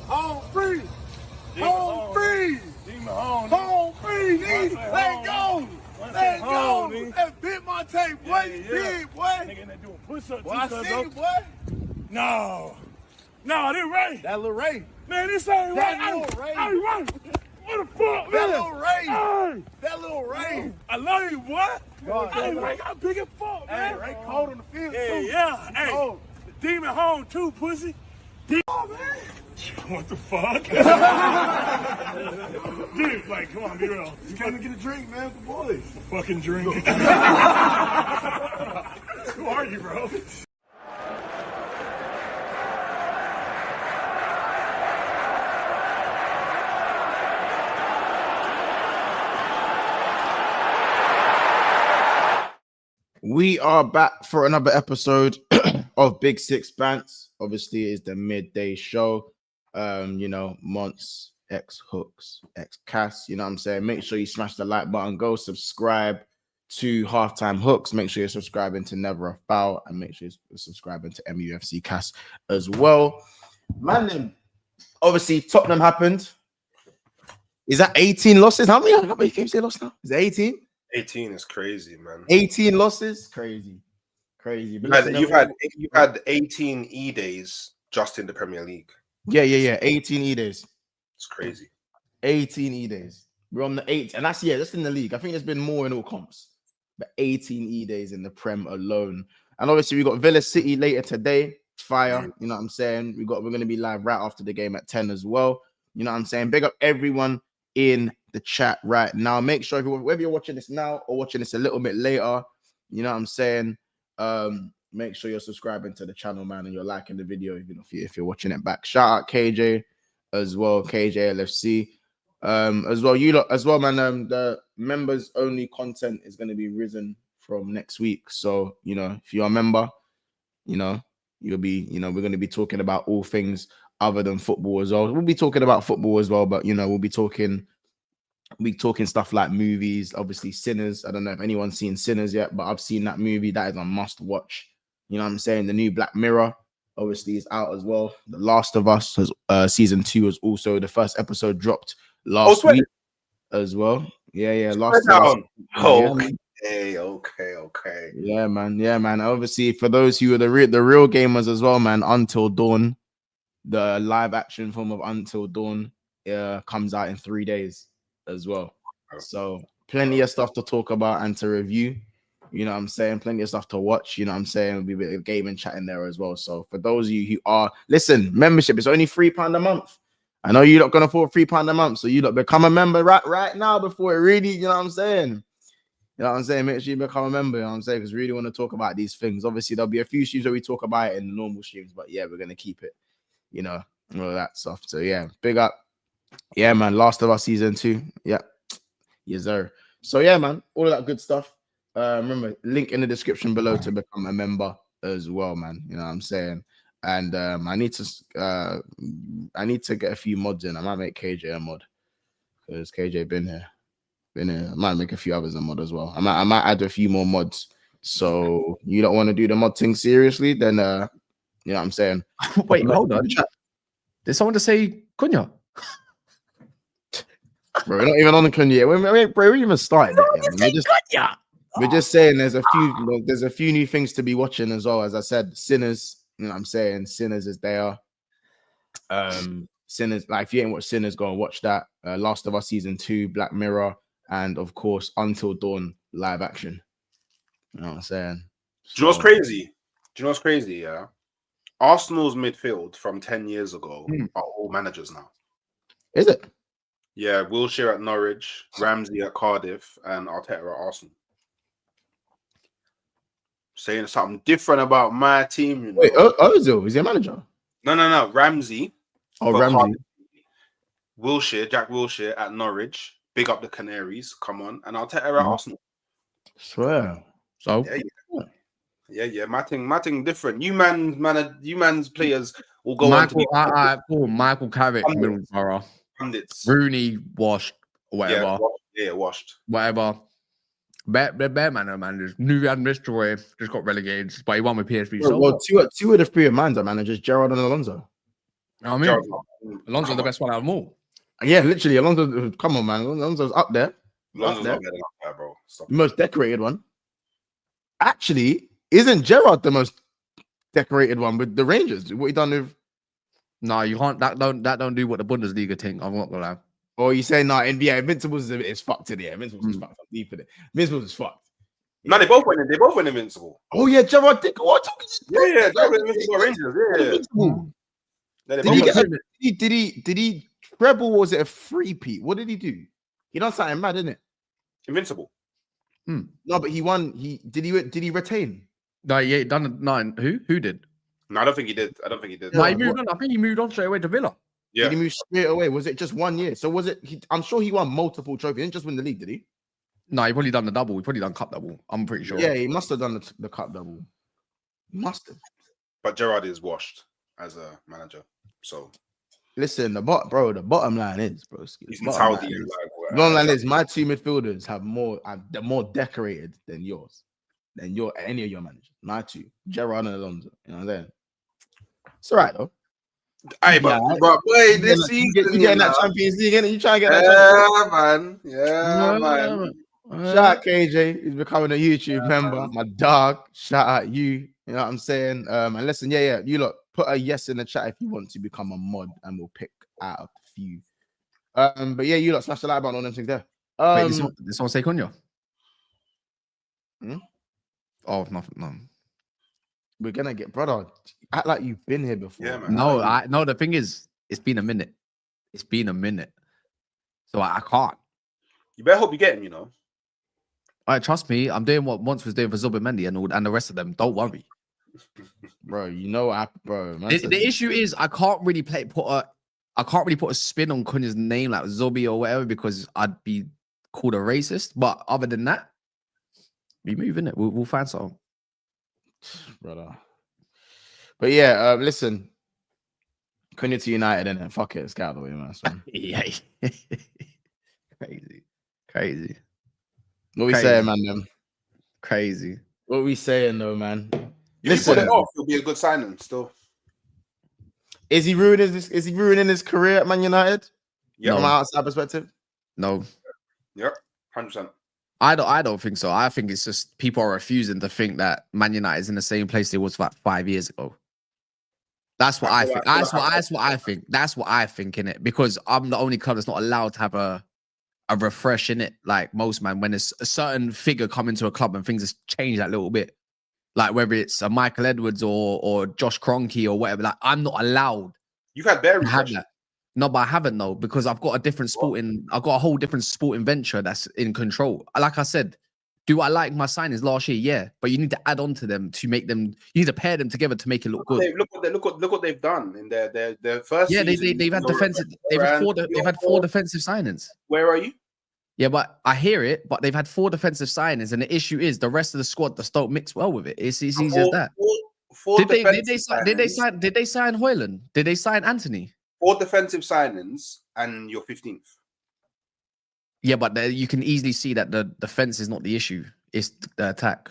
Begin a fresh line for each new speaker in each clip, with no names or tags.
Home free. Home free. Home free. Let go. Let go. That bit my tape, boy. Big, boy.
Nigga, they doing push-ups.
Boy, I see you, boy.
No, this Ray.
That little Ray.
Man, this ain't
That
Ray.
little Ray.
Hey, Ray. What the fuck, man?
That little Ray.
Hey.
That little Ray.
I love you, boy.
God,
Hey, Ray got big as fuck, man.
Hey, Ray cold on the field, too.
Yeah. Hey,
cold.
the demon home, too, pussy. Oh, man. What the fuck? Dude, like, come on, be real.
You came to get a drink, man, for boys.
Fucking drink. Who are you, bro?
We are back for another episode of Big Six Bants. Obviously, it's the midday show. Monts, X Hooks, X Cass. You know what I'm saying? Make sure you smash the like button. Go subscribe to Halftime Hooks. Make sure you're subscribing to Never a Foul, and make sure you're subscribing to MUFC Cass as well. Man, obviously Tottenham happened. Is that 18 losses? How many games they lost now? Is it 18?
18 is crazy, man.
18 losses? Crazy. But
You've had 18 E days just in the Premier League.
Yeah. 18 E days.
It's crazy.
18 E days. We're on the 8th. And that's in the league. I think there's been more in all comps. But 18 E days in the Prem alone. And obviously we got Villa City later today. Fire. You know what I'm saying? We're going to be live right after the game at 10 as well. You know what I'm saying? Big up everyone in the chat right now. Make sure whether you're watching this now or watching this a little bit later, you know what I'm saying? Make sure you're subscribing to the channel, man, and you're liking the video, if you're watching it back. Shout out KJ as well, KJLFC. As well, you lot as well, man. The members only content is going to be risen from next week. So, if you're a member, you'll be, we're going to be talking about all things other than football as well. We'll be talking about football as well, but we'll be talking stuff like movies, obviously Sinners. I don't know if anyone's seen Sinners yet, but I've seen that movie. That is a must watch. You know what I'm saying? The new Black Mirror obviously is out as well. The Last of Us has season 2 was also the first episode dropped last week as well. Yeah. Last of Us.
Okay.
Yeah, man. Obviously, for those who are the real gamers as well, man, Until Dawn, the live action film of Until Dawn, comes out in 3 days as well. So plenty of stuff to talk about and to review. You know what I'm saying? Plenty of stuff to watch. You know what I'm saying? There'll be a bit of gaming chat in there as well. So for those of you who are, listen, membership is only £3 a month. I know you're not going to afford £3 a month. So you lot become a member right now before it really, you know what I'm saying? You know what I'm saying? Make sure you become a member, you know what I'm saying? Because we really want to talk about these things. Obviously, there'll be a few streams where we talk about it in the normal streams. But yeah, we're going to keep it, all that stuff. So yeah, big up. Yeah, man. Last of Us season 2. Yeah. Yes, sir. So yeah, man. All of that good stuff. Remember, link in the description below to become a member as well, man. You know what I'm saying? And I need to get a few mods in. I might make KJ a mod because KJ been here. I might make a few others a mod as well. I might add a few more mods. So you don't want to do the mod thing seriously, then you know what I'm saying?
Wait, hold on. Did someone just say Cunha?
Bro, we're not even on the Cunha. We're even starting. We're just saying there's a few new things to be watching as well. As I said, Sinners, you know what I'm saying? Sinners is there. Sinners, like if you ain't watched Sinners, go and watch that. Last of Us season 2, Black Mirror, and of course Until Dawn live action. You know what I'm saying?
Do you know what's crazy? Yeah. Arsenal's midfield from 10 years ago are all managers now.
Is it?
Yeah, Wilshere at Norwich, Ramsey at Cardiff, and Arteta at Arsenal. Saying something different about my team.
Wait, Ozil, is he a manager?
No. Ramsey.
Ramsey.
Cardiff. Jack Wilshere at Norwich. Big up the Canaries. Come on. And Arteta at Arsenal.
Swear. So?
Yeah. My thing different. You man's players will go
Michael Carrick, Middlesbrough.
Pundits.
Rooney washed, whatever.
Yeah, washed.
Whatever. Bear managers. New Nistelrooy just got relegated, but he won with PSV.
Well, two of the 3 of mine are managers, Gerrard and Alonso.
You know what I mean? Alonso's the best one out of them all.
Yeah, literally, Alonso. Come on, man. Alonso's up there.
Alonso's
Up there.
not better than that, bro. Stop.
The most decorated one. Actually, isn't Gerrard the most decorated one with the Rangers? What he done with?
No, you can't. That don't do what the Bundesliga think. I'm not gonna lie.
Or you say no? NBA Invincibles is fucked today. Invincibles is fucked up deep in it. Invincibles is fucked.
No, they both went invincible.
Oh yeah, Gerrard did. What?
Yeah, they went invincible Rangers. Yeah.
Invincible.
Yeah,
Did he treble? Or was it a three-peat? What did he do? He done something mad, didn't it?
Invincible.
No, but he won. Did he retain?
No, yeah, done nine. Who did?
No, I don't think he did.
No, he moved on. I think he moved on straight away to Villa.
Yeah.
Did he move straight away? Was it just 1 year? So was it? I'm sure he won multiple trophies. He didn't just win the league, did he?
No, he probably done the double. He probably done cup double. I'm pretty sure.
Yeah, he must have done the cup double. Must have.
But Gerrard is washed as a manager. So
listen, the bottom line is, bro.
He's Saudi.
The bottom line is my two midfielders they're more decorated than yours, than any of your managers. My two, Gerrard and Alonso. You know what I'm saying? It's all right though.
Hey, but boy, this season
you getting that Champions League, innit? You trying to get that?
Yeah, man.
Shout out KJ, he's becoming a YouTube member. My dog, shout out you. You know what I'm saying? And listen, yeah, you lot put a yes in the chat if you want to become a mod, and we'll pick out a few. But yeah, you lot smash the like button on them things there.
Wait, this one say Cunha? Oh, nothing. No.
We're gonna get brother. Act like you've been here before.
Yeah, man.
No, the thing is, it's been a minute. So I can't.
You better hope you get him, you know.
All right, trust me, I'm doing what Monts was doing for Zubimendi and the rest of them. Don't worry.
Bro, you know what bro.
The issue is I can't really put a spin on Cunha's name like Zobi or whatever because I'd be called a racist. But other than that, we move in it. We'll find something.
Brother. But yeah, listen. Cunha to United, innit? Fuck it, let's get out of the way, man.
Yeah. Crazy.
What we saying, man? Them?
Crazy.
What we saying, though, man?
Listen, put it off. It'll be a good signing. Still,
is he ruining his career at Man United?
Yeah,
from an outside perspective.
No.
Yep, 100%.
I don't think so. I think it's just people are refusing to think that Man United is in the same place they was about 5 years ago. That's what I think. That's what I think. That's what I think in it because I'm the only club that's not allowed to have a refresh in it. Like most, man, when there's a certain figure come into a club and things have changed that little bit, like whether it's a Michael Edwards or Josh Kroenke or whatever, like I'm not allowed.
You've had better
have that. No, but I haven't though because I've got I've got a whole different sporting venture that's in control. Like I said, do I like my signings last year? Yeah, but you need to add on to them to make them. You need to pair them together to make it look good.
Look what they've done in their first.
Yeah,
season.
they've had defensive. They've had four defensive signings.
Where are you?
Yeah, but I hear it. But they've had 4 defensive signings, and the issue is the rest of the squad just don't mix well with it. It's easy as that. Did they sign Huijsen? Did they sign Anthony?
4 defensive signings, and you're 15th.
Yeah, but you can easily see that the defense is not the issue; it's the attack.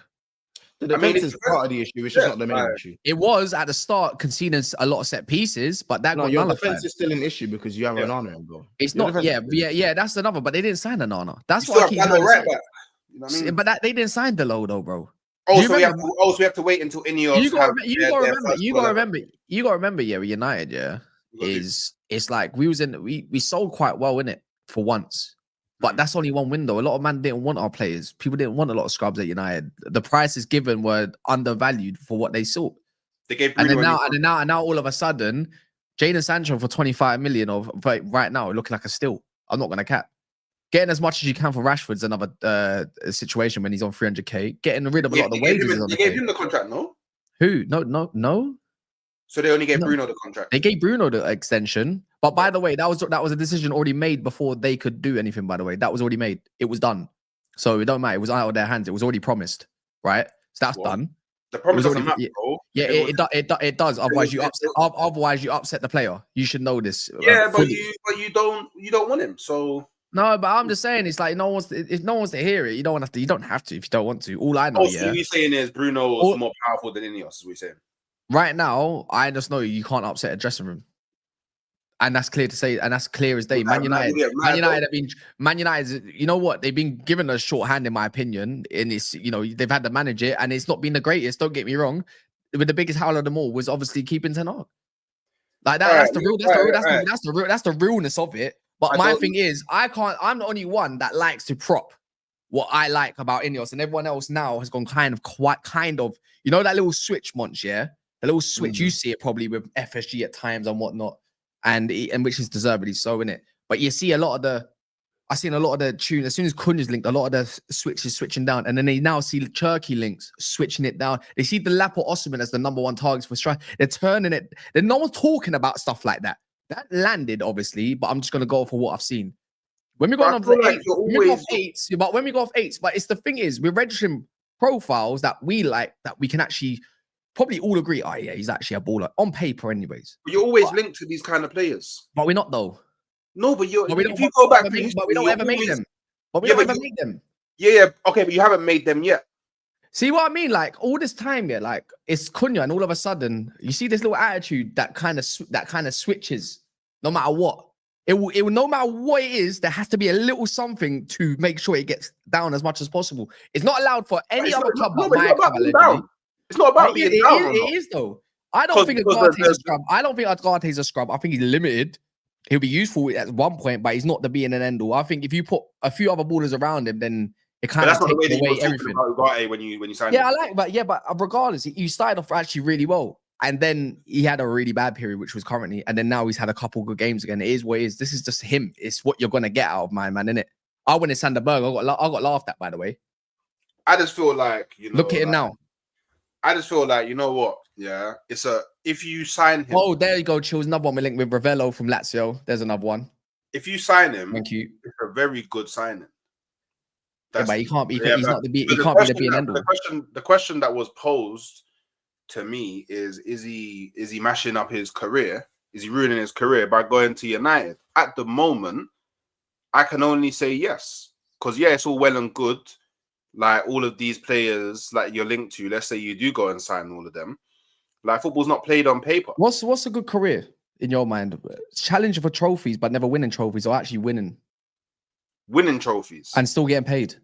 The defense is part of the issue. It's just not the main issue.
It was at the start conceding a lot of set pieces, but that got
your
nullified.
Defense is still an issue because you have Onana and go.
It's not. Yeah. That's another. But they didn't sign Onana. That's
what
I keep saying.
You know what I mean?
But they didn't sign Delo though, bro.
So we have to wait until Ineos.
You gotta remember. Yeah, with United. Yeah, it's like we sold quite well in it for once. But that's only one window. A lot of man didn't want our players. People didn't want a lot of scrubs at United. The prices given were undervalued for what they sought.
They gave
and now all of a sudden, Jadon Sancho for 25 million right now looking like a steal. I'm not gonna cap. Getting as much as you can for Rashford's another situation when he's on 300k. Getting rid of a lot of the wages.
They gave him the contract, no?
Who? No.
So they only gave Bruno the contract.
They gave Bruno the extension. But by the way, that was a decision already made before they could do anything, by the way. That was already made. It was done. So it don't matter. It was out of their hands. It was already promised, right? So that's done.
The promise doesn't matter, bro.
Yeah, it does. Otherwise you upset the player. You should know this.
Yeah, but you don't want him. So
no, but I'm just saying it's like if no one wants to hear it, you don't have to if you don't want to. All I know,
so what you're saying is Bruno is more powerful than Ineos, is what you're saying.
Right now, I just know you can't upset a dressing room. And that's clear to say, and that's clear as day.
Yeah,
Man United,
yeah,
Man United have been, Man United. You know what? They've been given a shorthand, in my opinion. And it's, they've had to manage it, and it's not been the greatest. Don't get me wrong. But the biggest howl of them all was obviously keeping Ten Hag. Like that. That's the real. That's the realness of it. But my thing is, I can't. I'm the only one that likes to prop what I like about Ineos, and everyone else now has gone kind of, that little switch, Monch, yeah, the little switch. You see it probably with FSG at times and whatnot. And which is deservedly so, in it. But you see I've seen a lot of the tune. As soon as Cunha's linked, a lot of the switches switching down, and then they now see Cherky links switching it down. They see the Lapo Osman as the number one targets for strike. They're turning it. Then no one's talking about stuff like that. That landed obviously, but I'm just gonna go for what I've seen. When we go on eights, but it's the thing is we're registering profiles that we like, that we can actually probably all agree, oh yeah, he's actually a baller on paper, anyways.
But you're always linked to these kind of players.
But we're not though.
No, but
we don't ever make them. But we don't ever make them.
Yeah. Okay, but you haven't made them yet.
See what I mean? Like all this time, yeah, like it's Cunha, and all of a sudden you see this little attitude that kind of switches no matter what. It will no matter what it is, there has to be a little something to make sure it gets down as much as possible. It's not allowed for any other club but my club.
It's not about being down.
It is though. I don't think Agarte's a scrub. I don't think Agarte's a scrub. I think he's limited. He'll be useful at one point, but he's not the be and end all. I think if you put a few other ballers around him, then it kind of takes away everything.
About when you signed
him. But regardless, you started off actually really well, and then he had a really bad period, which was currently, and then now he's had a couple good games again. It is what it is. This is just him. It's what you're gonna get out of my man, innit? I went to Sanderberg. I got laughed at, by the way.
I just feel like
look at him now.
I just feel like, you know what? Yeah, if you sign him.
Oh, there you go, Chills. Another one we linked with Ravello from Lazio. There's another one.
If you sign him,
thank you.
It's a very good signing.
But he can't be. He's not the be. He can't be the be and end all.
The question that was posed to me is he mashing up his career? Is he ruining his career by going to United? At the moment, I can only say yes, because it's all well and good. Like all of these players, like you're linked to, let's say you do go and sign all of them. Like football's not played on paper.
What's a good career in your mind? Challenging for trophies, but never winning trophies, or actually winning
trophies
and still getting paid.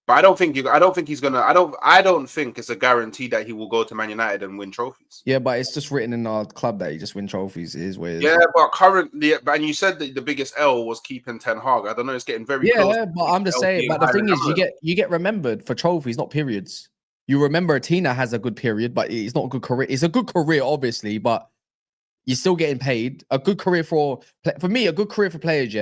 But I don't think he's gonna. I don't think it's a guarantee that he will go to Man United and win trophies.
Yeah, but it's just written in our club that he just win trophies. It is what it is.
Yeah, but currently, and you said that the biggest L was keeping Ten Hag. I don't know. It's getting very close.
Yeah, but I'm just saying. But the thing is, you get remembered for trophies, not periods. You remember Tina has a good period, but it's not a good career. It's a good career, obviously, but you're still getting paid. A good career for me, a good career for players,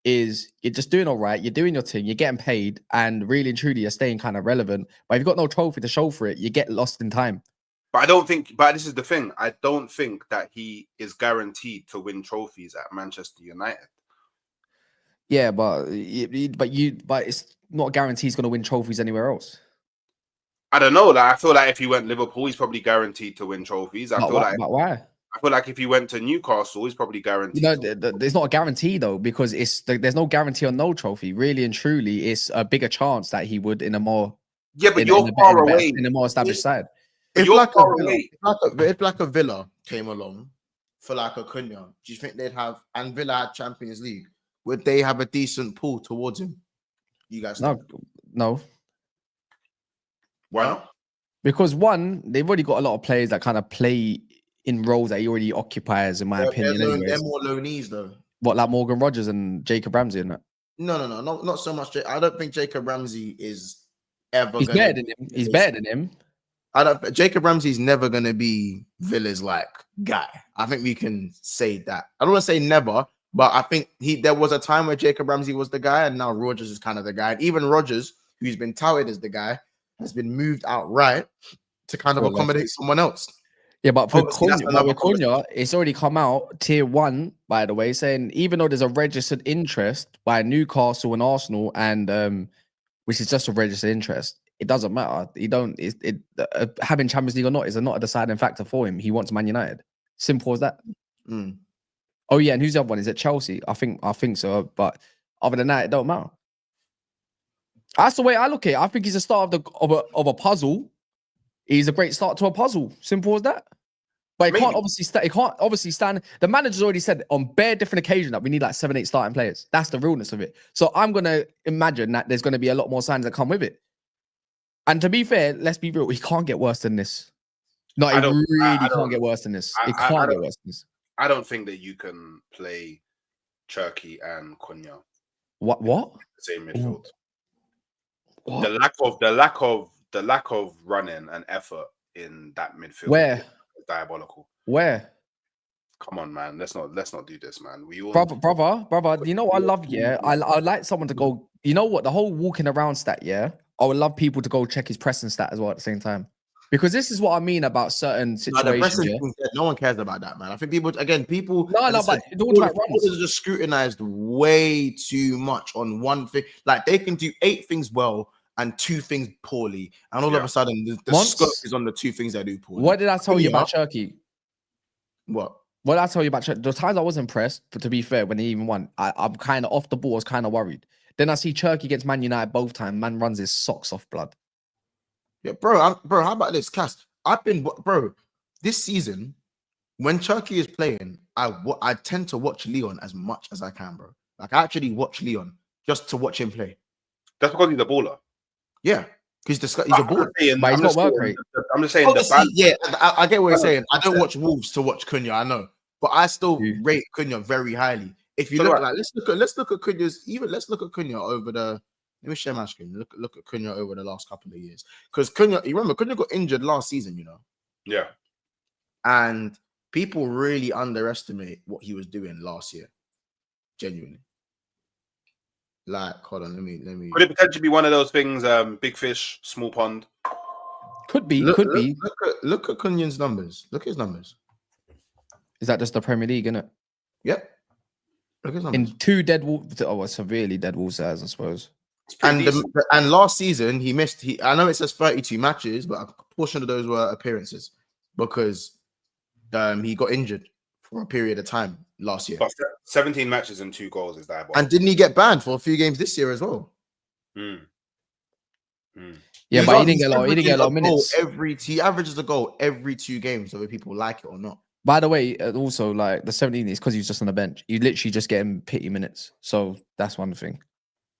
is you're just doing all right, you're doing your thing, you're getting paid, and really and truly you're staying kind of relevant. But if you've got no trophy to show for it, you get lost in time.
But this is the thing. I don't think that he is guaranteed to win trophies at Manchester United.
Yeah, but it's not guaranteed he's going to win trophies anywhere else.
I don't know. Like, I feel like if he went Liverpool, he's probably guaranteed to win trophies.
But why?
I feel like if he went to Newcastle, he's probably guaranteed.
There's not a guarantee though, because there's no guarantee on no trophy. Really and truly, it's a bigger chance that he would in a more
far away
in a more established side.
If like a Villa came along for like a Cunha, do you think they'd have? And Villa had Champions League. Would they have a decent pull towards him? You guys?
No.
Why not?
Because one, they've already got a lot of players that kind of play in roles that he already occupies, in my opinion.
They're more loanees though.
What, like Morgan Rogers and Jacob Ramsey and that?
No, not so much. I don't think Jacob Ramsey is ever.
He's better than him. He's better than him.
Jacob Ramsey's never gonna be Villa's like guy. I think we can say that. I don't want to say never, but I think there was a time where Jacob Ramsey was the guy, and now Rogers is kind of the guy. And even Rogers, who's been touted as the guy, has been moved outright to kind of accommodate someone else.
Yeah, but for Cunha, it's already come out, tier 1, by the way, saying even though there's a registered interest by Newcastle and Arsenal, and which is just a registered interest, it doesn't matter. Having Champions League or not is not a deciding factor for him. He wants Man United. Simple as that.
Mm.
Oh yeah, and who's the other one? Is it Chelsea? I think so. But other than that, it don't matter. That's the way I look at it. I think he's a start of a puzzle. He's a great start to a puzzle. Simple as that. But it
Maybe.
can't obviously stand. It can't obviously stand. The manager's already said on bare different occasions that we need like 7, 8 starting players. That's the realness of it. So I'm gonna imagine that there's gonna be a lot more signs that come with it. And to be fair, let's be real. He can't get worse than this. No,
I
it
don't.
really
I don't.
can't get worse than this.
I
It can't get
don't.
worse than this.
I don't think that you can play Cherky and Cunha
What?
in the same midfield.
What?
The lack of running and effort in that midfield
Where?
is diabolical.
Where?
Come on, man. Let's not do this, man. We all
Brother. You know what I love? Yeah, I like someone to go. You know what? The whole walking around stat. Yeah, I would love people to go check his pressing stat as well at the same time. Because this is what I mean about certain situations.
No one cares about that, man. I think people.
But don't try runs.
Are just scrutinized way too much on one thing. Like they can do 8 things well and 2 things poorly, and all of a sudden the scope is on the 2 things they do poorly.
What did I tell you about Cherky?
What?
What did I tell you about Cherky? The times I was impressed, but to be fair, when he even won, I'm kind of off the ball. I was kind of worried. Then I see Cherky against Man United both times. Man runs his socks off, blood.
Yeah, bro. How about this, Cass? This season when Cherky is playing, I tend to watch Leon as much as I can, bro. Like I actually watch Leon just to watch him play.
That's because he's a baller.
Yeah, because he's a baller.
But he's not work rate.
I'm just saying.
I get what you're saying. I don't watch Wolves to watch Cunha. I know, but I still rate Cunha very highly. If you look like, let's look at Cunha's. Let's look at Cunha over the. Let me share my screen. Look at Cunha over the last couple of years. Because Cunha, you remember, Cunha got injured last season, you know?
Yeah.
And people really underestimate what he was doing last year. Genuinely. Like, hold on, let me.
Could it potentially be one of those things, big fish, small pond?
Could be.
Look at Cunha's numbers. Look at his numbers.
Is that just the Premier League, isn't it?
Yep. Look at his numbers.
In 2 dead Wolves. Oh, severely dead Wolves, I suppose.
And last season he missed. I know it says 32 matches, but a portion of those were appearances because he got injured for a period of time last year.
But 17 matches and 2 goals is diabolical.
And didn't he get banned for a few games this year as well?
Yeah, but he didn't get a lot of minutes.
He averages a goal every 2 games, whether people like it or not.
By the way, also like the 17 is because he was just on the bench. You literally just get him pity minutes, so that's one thing.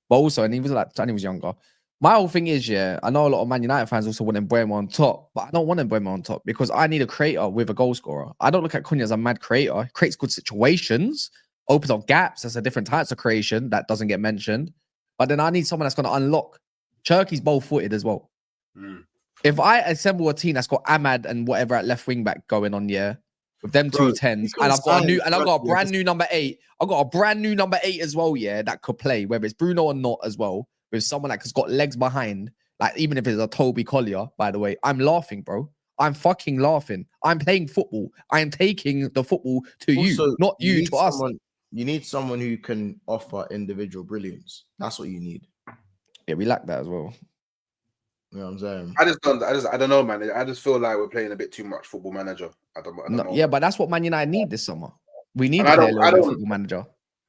But also, and he was younger. My whole thing is, yeah, I know a lot of Man United fans also want Mbeumo on top, but I don't want Mbeumo on top because I need a creator with a goal scorer. I don't look at Cunha as a mad creator. He creates good situations, opens up gaps. That's a different types of creation that doesn't get mentioned. But then I need someone that's going to unlock. Cherky's both-footed as well. If I assemble a team that's got Ahmad and whatever at left wing back going on, yeah, with them 2 10s, and I've got a brand new number 8. I've got a brand new number 8 as well, yeah, that could play, whether it's Bruno or not as well, with someone that has got legs behind, like even if it's a Toby Collier, by the way, I'm laughing, bro. I'm fucking laughing. I'm playing football. I am taking the football to also, you, not you to us.
You need someone who can offer individual brilliance. That's what you need.
Yeah, we lack that as well.
You know what I'm saying?
I don't know, man. I just feel like we're playing a bit too much Football Manager. I don't know.
Yeah, but that's what Man United need this summer. We need to play a little bit of Football Manager.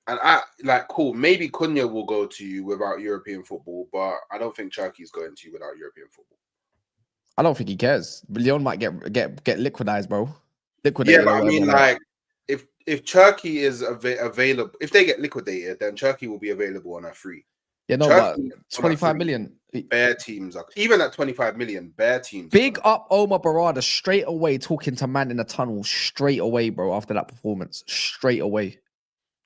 And I like cool. Maybe Cunha will go to you without European football, but I don't think Cherky's going to you without European football.
I don't think he cares. Leon might get liquidized, bro.
Yeah, but I mean, like if Cherky is available, if they get liquidated, then Cherky will be available on a free.
Yeah, no, but 25 million.
Bare teams are even at 25 million. Bare teams.
Big up Omar Barada straight away, talking to man in the tunnel straight away, bro. After that performance, straight away,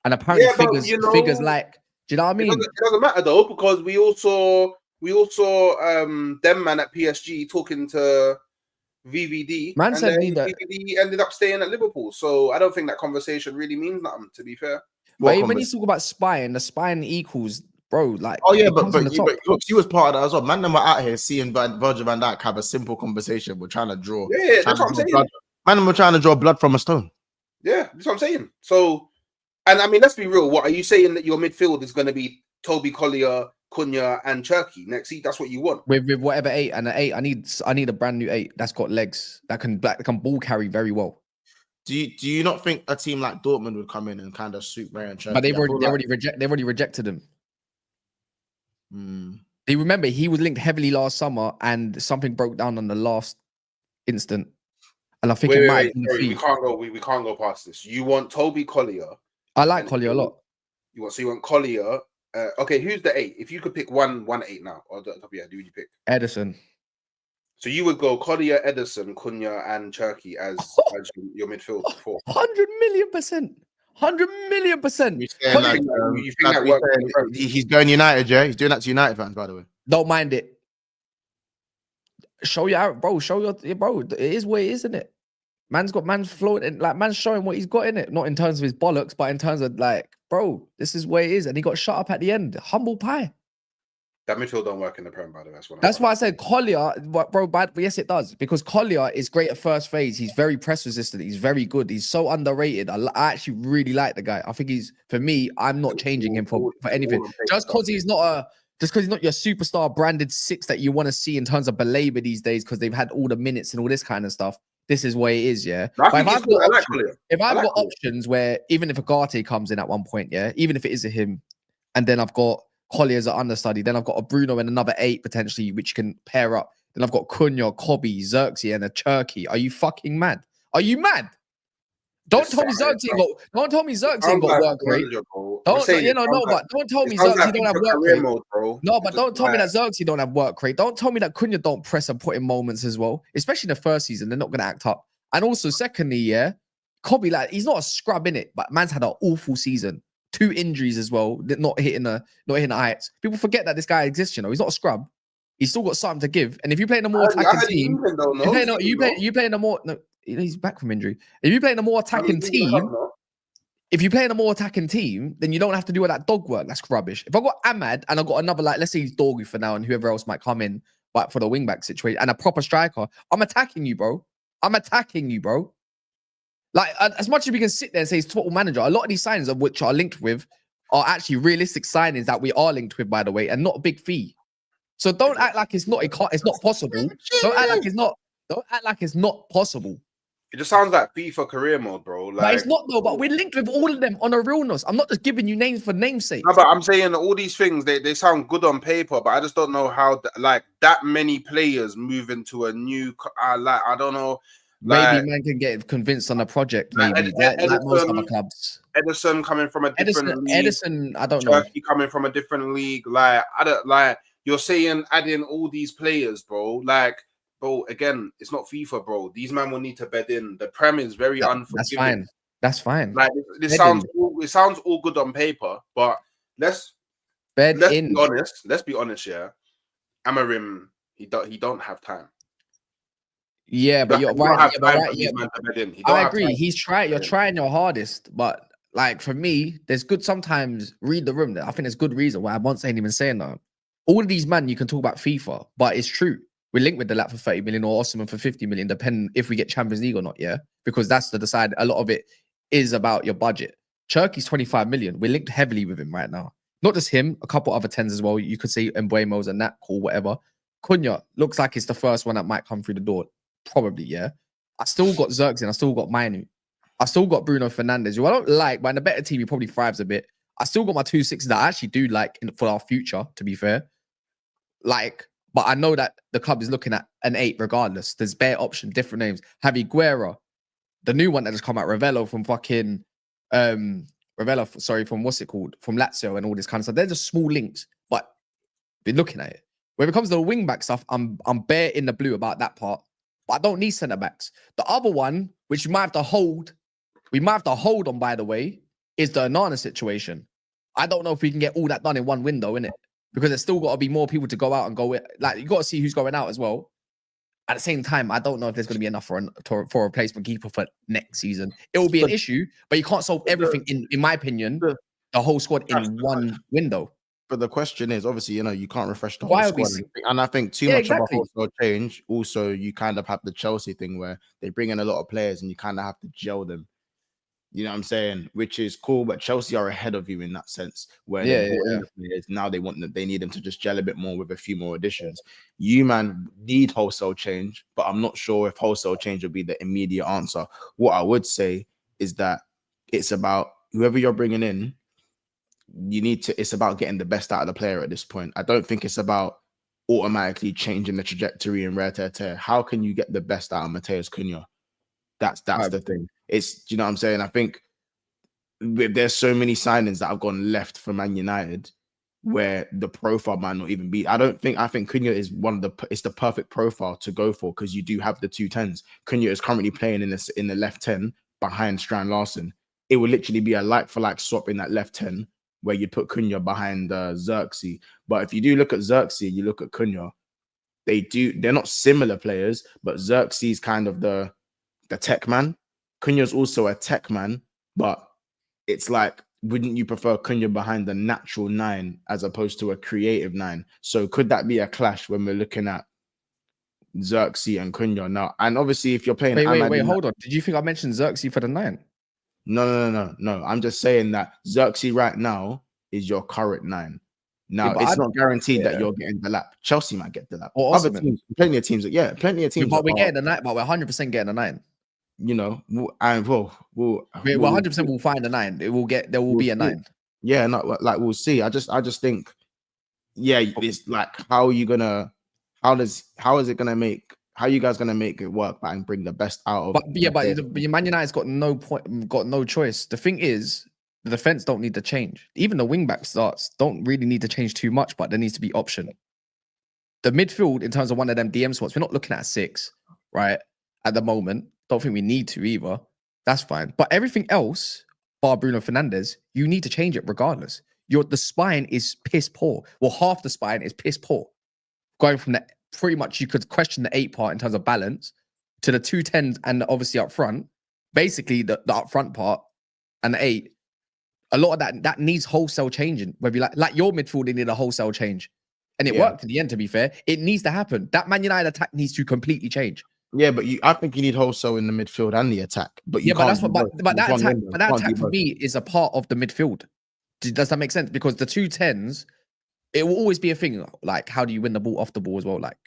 and apparently figures like, do you know what I mean?
It doesn't matter though, because we also them man at PSG talking to VVD.
Man said
VVD ended up staying at Liverpool, so I don't think that conversation really means nothing. To be fair,
but when you talk about spying, the spying equals. Bro, like,
oh yeah, but you was part of that as well. Man, them were out here seeing Virgil van Dijk have a simple conversation. We're trying to draw.
Yeah, that's what I'm saying.
Man, we're trying to draw blood from a stone.
Yeah, that's what I'm saying. So, and I mean, let's be real. What are you saying that your midfield is going to be? Toby Collier, Cunha, and Cherky next season? That's what you want
with whatever 8 and an 8. I need a brand new 8 that's got legs that can ball carry very well.
Do you not think a team like Dortmund would come in and kind of suit Ray and Cherky?
But they've already rejected him. Do you remember he was linked heavily last summer and something broke down on the last instant? And I think
Wait,
it
wait,
might
wait.
be the
Sorry,
fee.
we can't go past this. You want Toby Collier?
I like
and
Collier a lot.
You want Collier? Okay, who's the 8? If you could pick one 8 now, or the top of your head, who would you pick?
Edison.
So you would go Collier, Edison, Cunha, and Cherky as your midfield 4.
100,000,000%. 100,000,000%.
You saying like,
you think that works?
he's going United, yeah? He's doing that to United fans, by the way.
Don't mind it. Show your bro. Show your bro. It is what it is, isn't it? Man's floating, like man's showing what he's got in it. Not in terms of his bollocks, but in terms of like, bro, this is where it is. And he got shut up at the end. Humble pie.
That midfield don't work in the Prem, by the way.
That's why I said Collier, bro. But yes, it does, because Collier is great at first phase. He's very press resistant. He's very good. He's so underrated. I actually really like the guy. I think he's, for me, I'm not changing him for anything. Just because he's not your superstar branded 6 that you want to see in terms of belabor these days, because they've had all the minutes and all this kind of stuff. This is where it is, yeah. But if I've got options where even if Agate comes in at one point, yeah, even if it is a him, and then I've got Collier as an understudy, then I've got a Bruno and another 8 potentially, which can pair up. Then I've got Cunha, Kobe, Xerxes, and a Cherky. Are you fucking mad? Are you mad? Don't tell me Xerxes ain't got work rate. Don't tell me Xerxes don't have work rate. No, but don't tell me that Xerxes don't have work rate. Don't tell me that Cunha don't press and put in moments as well, especially in the first season. They're not going to act up. And also, secondly, yeah, Kobe, like, he's not a scrub in it, but man's had an awful season. 2 injuries as well, not hitting the heights. People forget that this guy exists. You know, he's not a scrub. He's still got something to give. And if you play in a more attacking team, you play in a more. No, he's back from injury. If you play in a more attacking team, then you don't have to do all that dog work. That's rubbish. If I got Ahmad and I got another, like, let's say he's Dorgu for now, and whoever else might come in, but for the wing back situation, and a proper striker, I'm attacking you, bro. Like, as much as we can sit there and say he's football manager, a lot of these signings of which are linked with are actually realistic signings that we are linked with, by the way, and not a big fee. So don't act like it's not possible. Don't act like it's not possible.
It just sounds like FIFA career mode, bro. Like,
but it's not though. But we're linked with all of them on a realness. I'm not just giving you names for namesake.
No, but I'm saying all these things, they sound good on paper, but I just don't know how like that many players move into a new. I don't know.
Maybe man can get convinced on a project. Maybe like most other clubs.
Edison coming from a different league.
Edison, I don't know.
Turkey coming from a different league. Like, I don't like. You're saying adding all these players, bro. Like, bro, again, it's not FIFA, bro. These men will need to bed in. The Prem is very unforgiving.
That's fine.
Like, this sounds all good on paper, but let's be honest. Let's be honest, yeah. Amarim, he don't have time.
Yeah, but you're right. I agree. He's trying. You're trying your hardest, but like for me, there's good. Sometimes read the room. I think there's good reason why I once ain't even saying that. All of these men, you can talk about FIFA, but it's true. We're linked with the lap for 30 million or Osman for 50 million, depending if we get Champions League or not. Yeah, because that's to decide. A lot of it is about your budget. Cherky's 25 million. We're linked heavily with him right now. Not just him, a couple other 10s as well. You could say Mbuemo's and that, cool, whatever. Cunha looks like it's the first one that might come through the door. Probably, yeah. I still got Xerxes and I still got Mainu. I still got Bruno Fernandes, who I don't like, but in a better team, he probably thrives a bit. I still got my 2 6s that I actually do like for our future, to be fair. Like, but I know that the club is looking at an 8 regardless. There's bare options, different names. Javi Guerra, the new one that just come out, Ravello from fucking from what's it called? From Lazio and all this kind of stuff. They're just small links, but been looking at it. When it comes to the wing back stuff, I'm bare in the blue about that part. But I don't need centre backs. The other one, which we might have to hold on, by the way, is the Onana situation. I don't know if we can get all that done in one window, innit? Because there's still got to be more people to go out and go with. Like, you got to see who's going out as well. At the same time, I don't know if there's going to be enough for a replacement keeper for next season. It will be an issue, but you can't solve everything, in my opinion, the whole squad in one window.
But the question is, obviously, you know, you can't refresh the whole squad. And I think too much of a wholesale change. Also, you kind of have the Chelsea thing where they bring in a lot of players and you kind of have to gel them. You know what I'm saying? Which is cool, but Chelsea are ahead of you in that sense. Where now they need them to just gel a bit more with a few more additions. You, man, need wholesale change, but I'm not sure if wholesale change will be the immediate answer. What I would say is that it's about whoever you're bringing in. It's about getting the best out of the player at this point. I don't think it's about automatically changing the trajectory and rare tear. How can you get the best out of Mateus Cunha? That's the thing. It's, do you know what I'm saying? I think there's so many signings that have gone left for Man United where the profile might not even be. I think Cunha is it's the perfect profile to go for because you do have the 210s. Cunha is currently playing in the left 10 behind Strand Larsen. It would literally be a like for like swap in that left 10 where you put Cunha behind Xerxes. But if you do look at Xerxes, you look at Cunha, they're not similar players, but Xerxes kind of the tech man. Cunha's also a tech man, but it's like, wouldn't you prefer Cunha behind the natural 9 as opposed to a creative 9? So could that be a clash when we're looking at Xerxes and Cunha now? And obviously, if you're playing,
wait, hold on. Did you think I mentioned Xerxes for the 9?
No. I'm just saying that Xerxes right now is your current 9. Now it's not guaranteed that you're getting the lap. Chelsea might get the lap.
Or
other teams, plenty of teams.
But we're getting the 9. But we're 100% getting the 9.
You know, and we're
100% will find a 9. There will be a 9.
Yeah, not like we'll see. I just think, yeah, it's like how are you gonna how is it gonna make how are you guys gonna make it work and bring the best out of
but Man United's got no choice. The thing is, the defense don't need to change. Even the wing-back starts don't really need to change too much, but there needs to be option. The midfield, in terms of one of them DM spots, we're not looking at a 6, right? At the moment. Don't think we need to either. That's fine. But everything else, bar Bruno Fernandes, you need to change it regardless. The spine is piss poor. Well, half the spine is piss poor. Going from the pretty much, you could question the 8 part in terms of balance to the 210s and obviously up front. Basically, the up front part and the 8. A lot of that needs wholesale changing. Whether you like your midfield, they need a wholesale change, and it worked in the end. To be fair, it needs to happen. That Man United attack needs to completely change.
Yeah, but I think you need wholesale in the midfield and the attack. But that attack for me is a part of the midfield. Does that make sense? Because the 210s, it will always be a thing. Like, how do you win the ball off the ball as well? Like,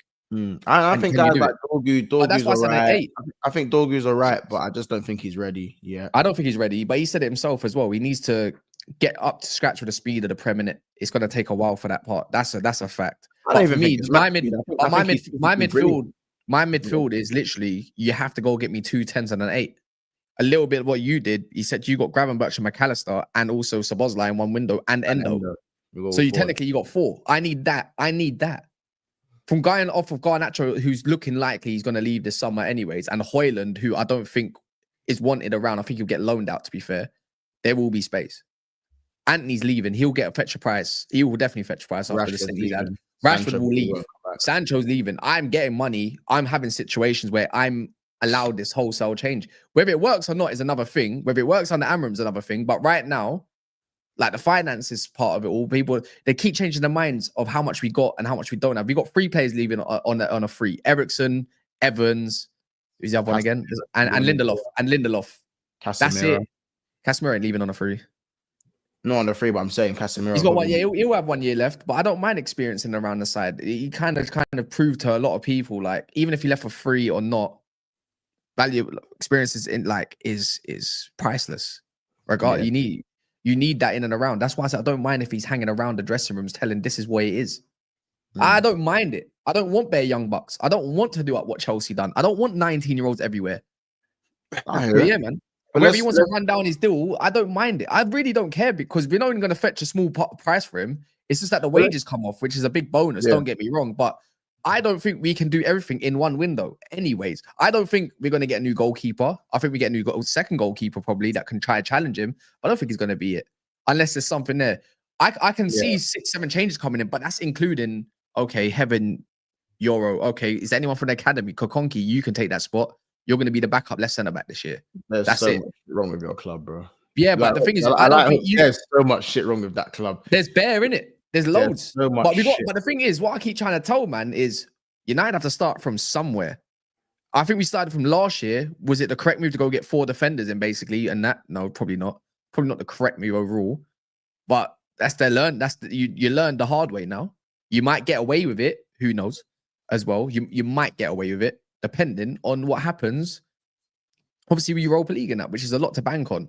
I think guys like Dorgu's
all right.
I think Dorgu's all right, but I just don't think he's ready yet.
I don't think he's ready, but he said it himself as well. He needs to get up to scratch with the speed of the Prem, and it's going to take a while for that part. That's a fact.
I don't even think
my midfield. My midfield is literally, you have to go get me 2 10s and an 8. A little bit of what you did. He said you got Gravenberch and McAllister and also Szoboszlai in one window and Endo. So technically you got 4. I need that. From going off of Garnacho, who's looking likely he's going to leave this summer anyways, and Højlund, who I don't think is wanted around. I think he'll get loaned out, to be fair. There will be space. Anthony's leaving. He'll get a fetch a price. He will definitely fetch a price after the stint he's had. Rashford will leave. Sancho's leaving. I'm getting money. I'm having situations where I'm allowed this wholesale change. Whether it works or not is another thing. Whether it works under Amram's another thing. But right now, like the finances part of it all, people, they keep changing their minds of how much we got and how much we don't have. We got 3 players leaving on a free. Ericsson, Evans, who's the other one again? And Lindelof.
Casemiro.
That's it. Casemiro ain't leaving on a free.
Not on the free, but I'm saying Casemiro.
He's got 1 year. He'll have 1 year left, but I don't mind experiencing around the side. He kind of proved to a lot of people, like, even if he left for free or not, value experiences is priceless. Regardless, you need that in and around. That's why I said I don't mind if he's hanging around the dressing rooms telling this is what it is. I don't mind it. I don't want bare young bucks. I don't want to do what Chelsea done. I don't want 19-year-olds everywhere. Yeah, man. Whether he wants to run down his deal, I don't mind it. I really don't care because we're not even going to fetch a small price for him. It's just that the wages come off, which is a big bonus. Don't get me wrong, but I don't think we can do everything in one window. Anyways, I don't think we're going to get a new goalkeeper. I think we get a new second goalkeeper probably that can try to challenge him. I don't think he's going to be it unless there's something there. I can see 6-7 changes coming in, but that's including Heaven, Euro. Okay, is there anyone from the academy? Kokonki, you can take that spot. You're going to be the backup left centre back this year. That's so
much wrong with your club, bro.
Yeah, but the thing is, I don't think
there's so much shit wrong with that club.
There's bare in it. There's loads.
So much
but the thing is, what I keep trying to tell, man, is United have to start from somewhere. I think we started from last year. Was it the correct move to go get 4 defenders in basically? And that, no, probably not. Probably not the correct move overall. But you learned the hard way now. You might get away with it. Who knows? As well, you might get away with it. Depending on what happens, obviously with Europa League and that, which is a lot to bank on.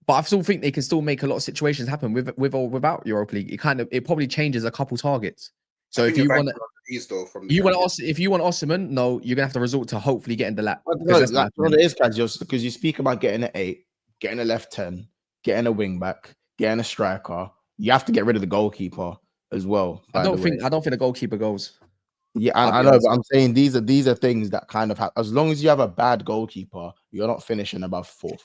But I still think they can still make a lot of situations happen with or without Europa League. It probably changes a couple targets. So if you want to,
if
if you want Osimhen, no, you're gonna have to resort to hopefully getting the lap.
No, like, what it is, guys, just because you speak about getting an 8, getting a left 10, getting a wing back, getting a striker, you have to get rid of the goalkeeper as well.
I don't think the goalkeeper goes.
Yeah, I know, but I'm saying these are things that kind of have. As long as you have a bad goalkeeper, you're not finishing above 4th.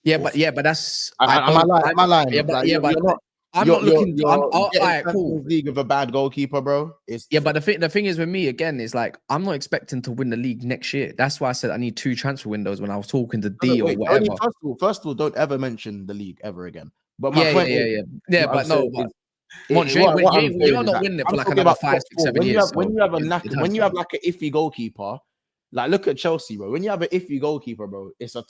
Yeah, but that's.
Am I lying?
Yeah, but
you're not.
I'm not looking.
All
right, cool.
League of a bad goalkeeper, bro.
But the thing is with me again is like I'm not expecting to win the league next year. That's why I said I need 2 transfer windows when I was talking to D or whatever.
First of all, don't ever mention the league ever again. But my point is,
but no, you're not winning it for like another 5, 6, 7 years.
When you have like an iffy goalkeeper. Like, look at Chelsea, bro. When you have an iffy goalkeeper, bro, it's a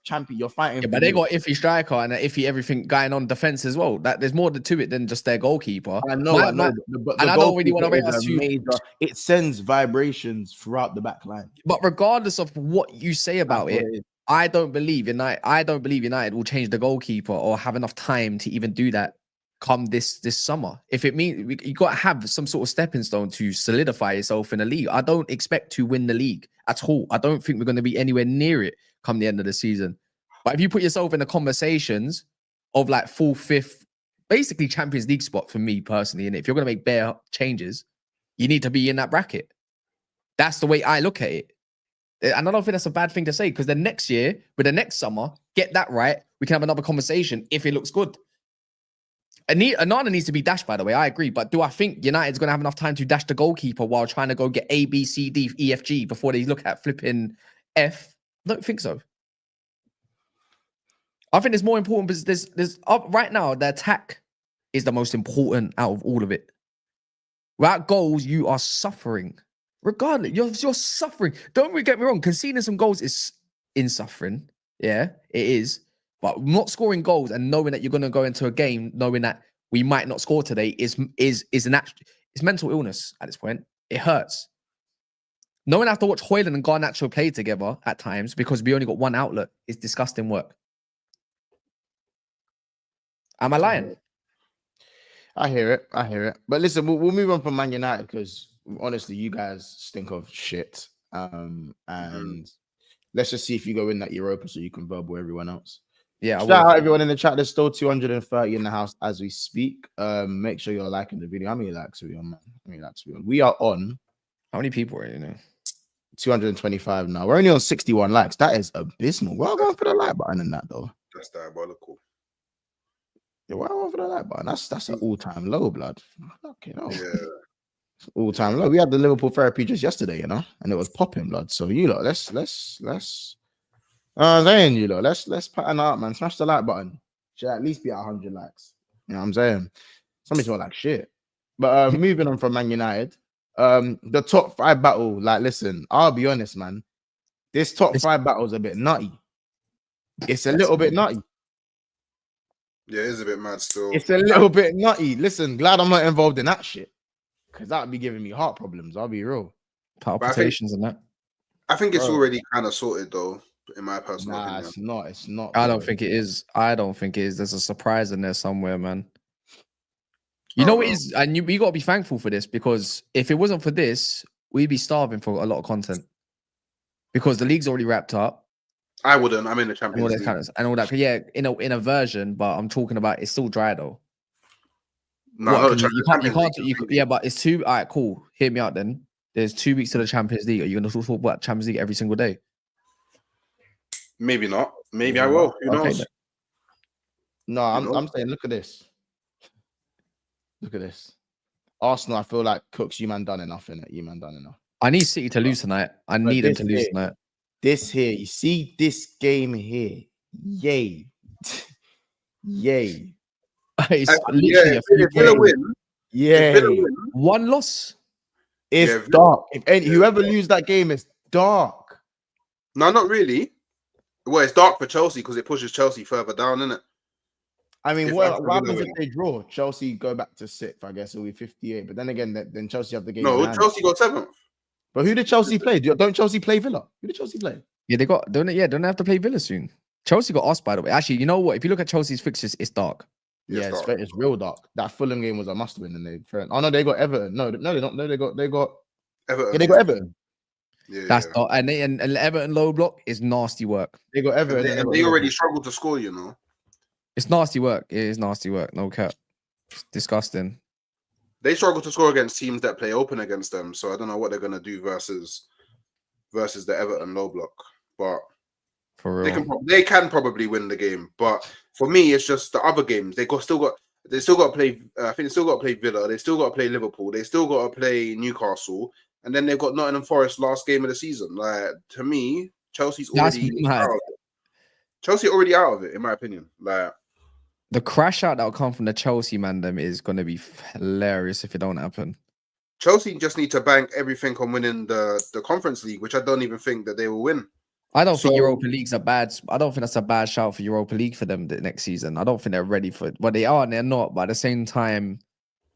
champion. You're fighting.
Yeah, but they got iffy striker and an iffy everything going on defense as well. That there's more to it than just their goalkeeper.
I know. But
I don't really want to rate us
major. It sends vibrations throughout the back line.
But regardless of what you say about it, I don't believe United will change the goalkeeper or have enough time to even do that come this summer. If it means you got to have some sort of stepping stone to solidify yourself in the league. I don't expect to win the league at all. I don't think we're going to be anywhere near it come the end of the season. But if you put yourself in the conversations of like 4th, 5th, basically Champions League spot for me personally, and if you're going to make bare changes, you need to be in that bracket. That's the way I look at it. And I don't think that's a bad thing to say because the next year, with the next summer, get that right, we can have another conversation if it looks good. Anana needs to be dashed, by the way. I agree. But do I think United's going to have enough time to dash the goalkeeper while trying to go get A, B, C, D, E, F, G before they look at flipping F? I don't think so. I think it's more important because there's right now, the attack is the most important out of all of it. Without goals, you are suffering. Regardless, you're suffering. Don't get me wrong. Conceding some goals is in suffering. Yeah, it is. But not scoring goals and knowing that you're going to go into a game knowing that we might not score today is mental illness at this point. It hurts. Knowing I have to watch Huijsen and Garnacho play together at times because we only got one outlet is disgusting work. Am I lying?
I hear it. But listen, we'll move on from Man United because honestly, you guys stink of shit. And let's just see if you go in that Europa so you can verbal everyone else.
Yeah,
shout out everyone in the chat. There's still 230 in the house as we speak. Make sure you're liking the video. How many likes are we on, man? How many likes are we on? We are on.
How many people are you know?
225 now. We're only on 61 likes. That is abysmal. Well, going for the like button in that though.
That's diabolical.
Yeah, well, going for the like button. That's an all-time low, blood. Okay, no.
Yeah.
All-time low. We had the Liverpool therapy just yesterday, and it was popping, blood. So you lot, let's saying, you know, let's pattern out, man. Smash the like button. Should at least be at 100 likes. You know what I'm saying? Somebody's not like shit. But moving on from Man United, the top 5 battle. Like, listen, I'll be honest, man. This top 5 battle is a bit nutty. It's a little bit nutty.
Yeah, it is a bit mad still.
It's a little bit nutty. Listen, glad I'm not involved in that shit because that would be giving me heart problems. I'll be real.
Palpitations and that.
I think it's already kind of sorted though. In my personal opinion.
It's not.
I don't think it is. There's a surprise in there somewhere, man. You know what it is? And we got to be thankful for this because if it wasn't for this, we'd be starving for a lot of content because the league's already wrapped up.
I wouldn't. I'm in the Champions League.
And all that. Yeah, in a version, but I'm talking about it's still dry though.
No,
you can't. Yeah, but it's too. All right, cool. Hear me out then. There's 2 weeks to the Champions League. Are you going to talk about Champions League every single day?
Maybe not. Maybe I will. Who knows?
Then. No, I'm saying, look at this. Look at this. Arsenal, I feel like Cooks, you man done enough in it. You man done enough.
I need City to lose tonight. I need them to lose tonight.
This here, you see this game here. Yay. Yay.
It's literally a
win.
Yeah.
One loss.
It's dark. Whoever lose that game, it's dark.
No, not really. Well, it's dark for Chelsea because it pushes Chelsea further down, isn't it?
I mean, what happens if they draw? Chelsea go back to 6th, I guess. It'll be 58. But then again, then Chelsea have the game.
No, Chelsea got 7th.
But who did Chelsea play? Don't Chelsea play Villa? Who did Chelsea play?
Yeah, don't they have to play Villa soon? Chelsea got us, by the way. Actually, you know what? If you look at Chelsea's fixtures, it's dark.
Yeah,
dark.
it's real dark. That Fulham game was a must win, and oh no, they got Everton. No, they don't. No, they got
Everton.
yeah, they got Everton.
That's not, and Everton low block is nasty work.
They got Everton,
And they already struggled to score. You know,
It's nasty work. It is nasty work. No cap. It's disgusting.
they struggle to score against teams that play open against them. So I don't know what they're gonna do versus the Everton low block, but
For real.
they can probably win the game. But for me, it's just the other games. They still got to play. I think they still got to play Villa. They still got to play Liverpool. They still got to play Newcastle, and then they've got Nottingham Forest last game of the season. Like, to me, Chelsea's already out of it. Chelsea already out of it, in my opinion. Like,
the crash out that will come from the Chelsea man is going to be hilarious if it don't happen.
Chelsea just need to bank everything on winning the Conference League, which I don't even think that they will win.
I don't think Europa League's a bad. I don't think that's a bad shout for Europa League for them next season. I don't think they're ready for it. Well, they are and they're not. But at the same time,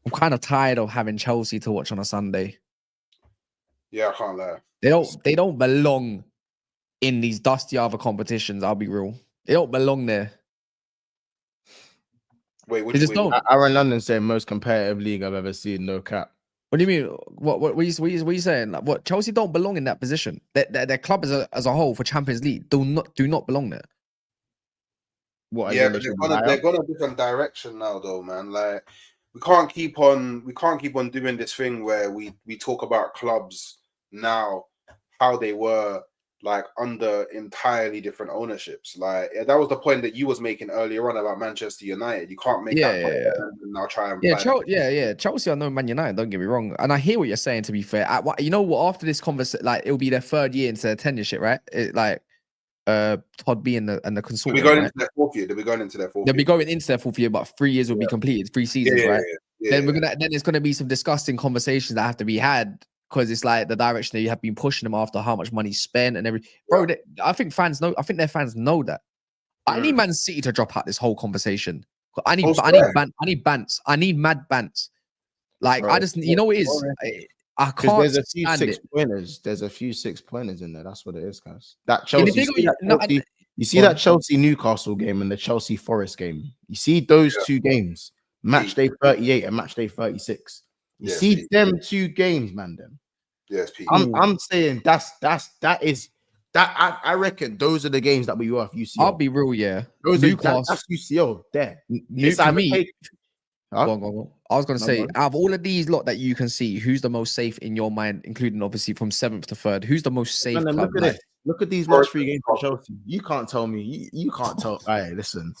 I'm kind of tired of having Chelsea to watch on a Sunday.
Yeah, I can't lie.
They don't belong in these dusty other competitions. I'll be real. They don't belong there.
Wait,
they just don't.
Aaron London saying most competitive league I've ever seen. No cap.
What do you mean? What are you saying? Like, what, Chelsea don't belong in that position. Their club as a whole for Champions League do not belong there.
What? Yeah, but they're gone a different direction now, though, man. Like, we can't keep on doing this thing where we talk about clubs now how they were like under entirely different ownerships. Like, that was the point that you was making earlier on about Manchester United. You can't make that point and now try and
Chelsea are no Man United, don't get me wrong. And I hear what you're saying, to be fair. You know what, after this conversation, like, it'll be their third year into their tenureship, right? Todd B and the consultant.
They'll be going into their fourth year. They'll be going into their fourth year, but 3 years will be completed, 3 seasons, right? Then there's gonna be some disgusting conversations that have to be had. Because it's like the direction that you have been pushing them after how much money spent and everything. Bro, I think fans know. I think their fans know that. I need Man City to drop out this whole conversation. I need bants. I need mad bants. Like, bro, I just, you know what it is? I can't.
There's a few six-pointers. There's a few 6-pointers in there. That's what it is, guys. That Chelsea. You see that Chelsea Newcastle game and the Chelsea Forest game. You see those 2 games, match day 38 and match day 36. You see them 2 games, man. Them.
Yes, Pete.
I'm saying I reckon those are the games that we have UCL.
I'll be real, yeah.
Those that's UCL there.
For me, go. I was gonna say, out of all of these lot that you can see, who's the most safe in your mind, including obviously from 7th to 3rd? Who's the most safe?
Man,
club?
Look at these last 3 games for Chelsea. You can't tell me. You can't tell. Hey, listen,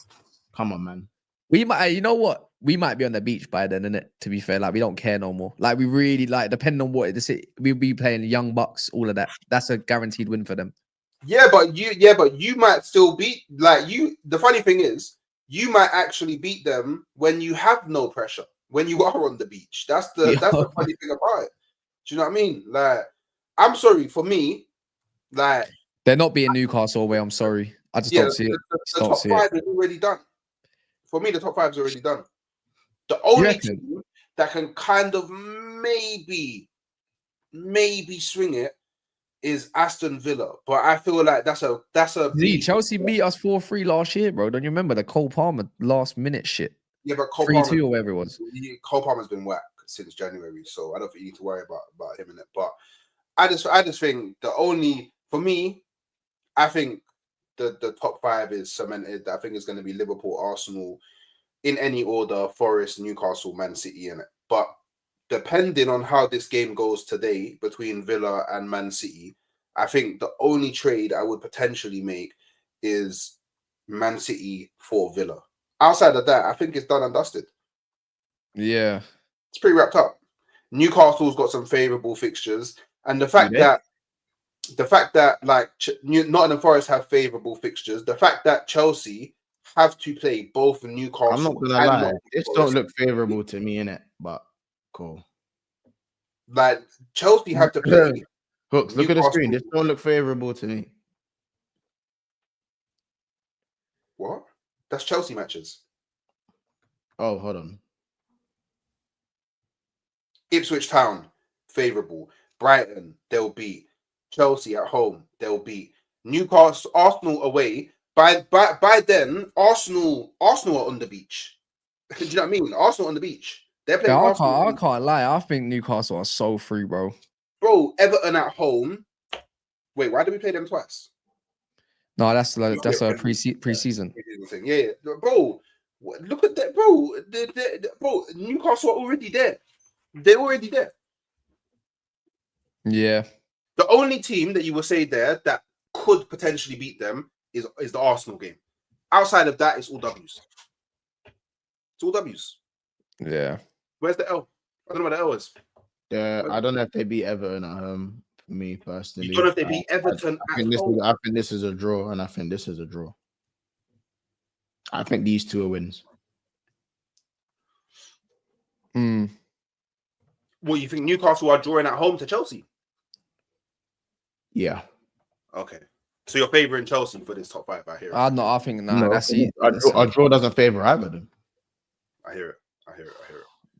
come on, man.
We might, you know what? We might be on the beach by then, innit? To be fair, like, we don't care no more. Like, we really, like, depending on what it is, we'll be playing Young Bucks, all of that. That's a guaranteed win for them.
Yeah, but you might still beat, like, you. The funny thing is, you might actually beat them when you have no pressure, when you are on the beach. That's the funny thing about it. Do you know what I mean? Like, I'm sorry, for me, like,
they're not being Newcastle away. I'm sorry, I just don't see it.
The top 5 is already done. For me, the top 5 is already done. The only team that can kind of maybe swing it is Aston Villa, but I feel like that's a
Chelsea beat us 4-3 last year, bro. Don't you remember the Cole Palmer last minute shit?
Yeah, but Cole
3-2 or whatever it was.
Cole Palmer's been whack since January, so I don't think you need to worry about him in it. But I just think for me, I think the top 5 is cemented. I think it's going to be Liverpool, Arsenal, in any order, Forest, Newcastle, Man City in it. But depending on how this game goes today between Villa and Man City, I think the only trade I would potentially make is Man City for Villa. Outside of that, I think it's done and dusted.
Yeah.
It's pretty wrapped up. Newcastle's got some favourable fixtures. And the fact that like Nottingham Forest have favourable fixtures, the fact that Chelsea have to play both Newcastle.
I'm not gonna lie, this don't look favourable to me, innit? But cool.
Like, Chelsea have to play.
Hooks, look at the screen. This don't look favourable to me.
What? That's Chelsea matches.
Oh, hold on.
Ipswich Town, favourable. Brighton, they'll beat. Chelsea at home, they'll beat. Newcastle, Arsenal away. By then, Arsenal are on the beach. Do you know what I mean? Arsenal on the beach. They're playing
Yeah,
Arsenal.
I can't lie. I think Newcastle are so free, bro.
Bro, Everton at home. Wait, why did we play them twice?
No, that's a pre-season.
Thing. Yeah, bro. Look at that, bro. Bro, Newcastle are already there. They're already there.
Yeah.
The only team that you will say there that could potentially beat them is the Arsenal game. Outside of that, it's all W's. It's all W's.
Yeah.
Where's the L? I don't know what the L is.
I don't know if they beat Everton at home. For me personally,
You don't know if they beat Everton
I think this is a draw, and I think this is a draw. I think these two are wins.
Well, you think Newcastle are drawing at home to Chelsea?
Yeah.
Okay. So you're favouring Chelsea for this top 5, I hear it.
I think that's it.
A draw doesn't favour either of them.
I hear it.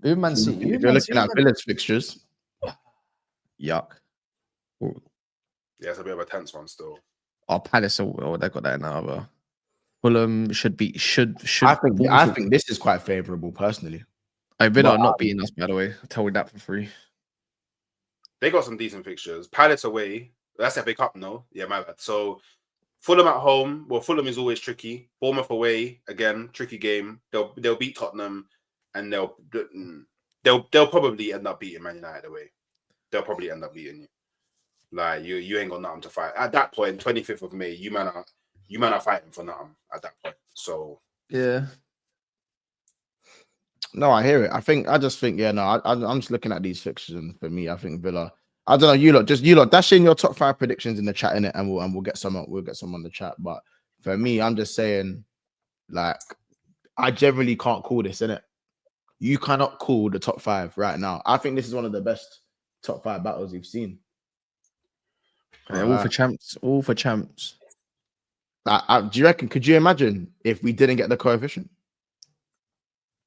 Who Man City?
If you're looking at Villa's fixtures,
yuck.
Yeah, it's a bit of a tense one still.
Oh, Palace, they got that now. But Fulham should.
I think this is quite favourable personally.
Villa are not beating us, by the way. I'll tell you that for free.
They got some decent fixtures. Palace away. That's FA Cup, no? Yeah, my bad. So Fulham at home. Well, Fulham is always tricky. Bournemouth away, again, tricky game. They'll beat Tottenham, and they'll probably end up beating Man United away. They'll probably end up beating you. Like you ain't got nothing to fight at that point. 25th of May, you man are fighting for nothing at that point. So
yeah.
No, I hear it. I just think, I'm just looking at these fixtures, and for me, I think Villa. I don't know, you lot dash in your top 5 predictions in the chat, innit, and we'll get some on the chat. But for me, I'm just saying, like, I generally can't call this, innit. You cannot call the top 5 right now. I think this is one of the best top 5 battles you've seen.
Yeah, all for champs. All for champs.
Do you reckon? Could you imagine if we didn't get the coefficient?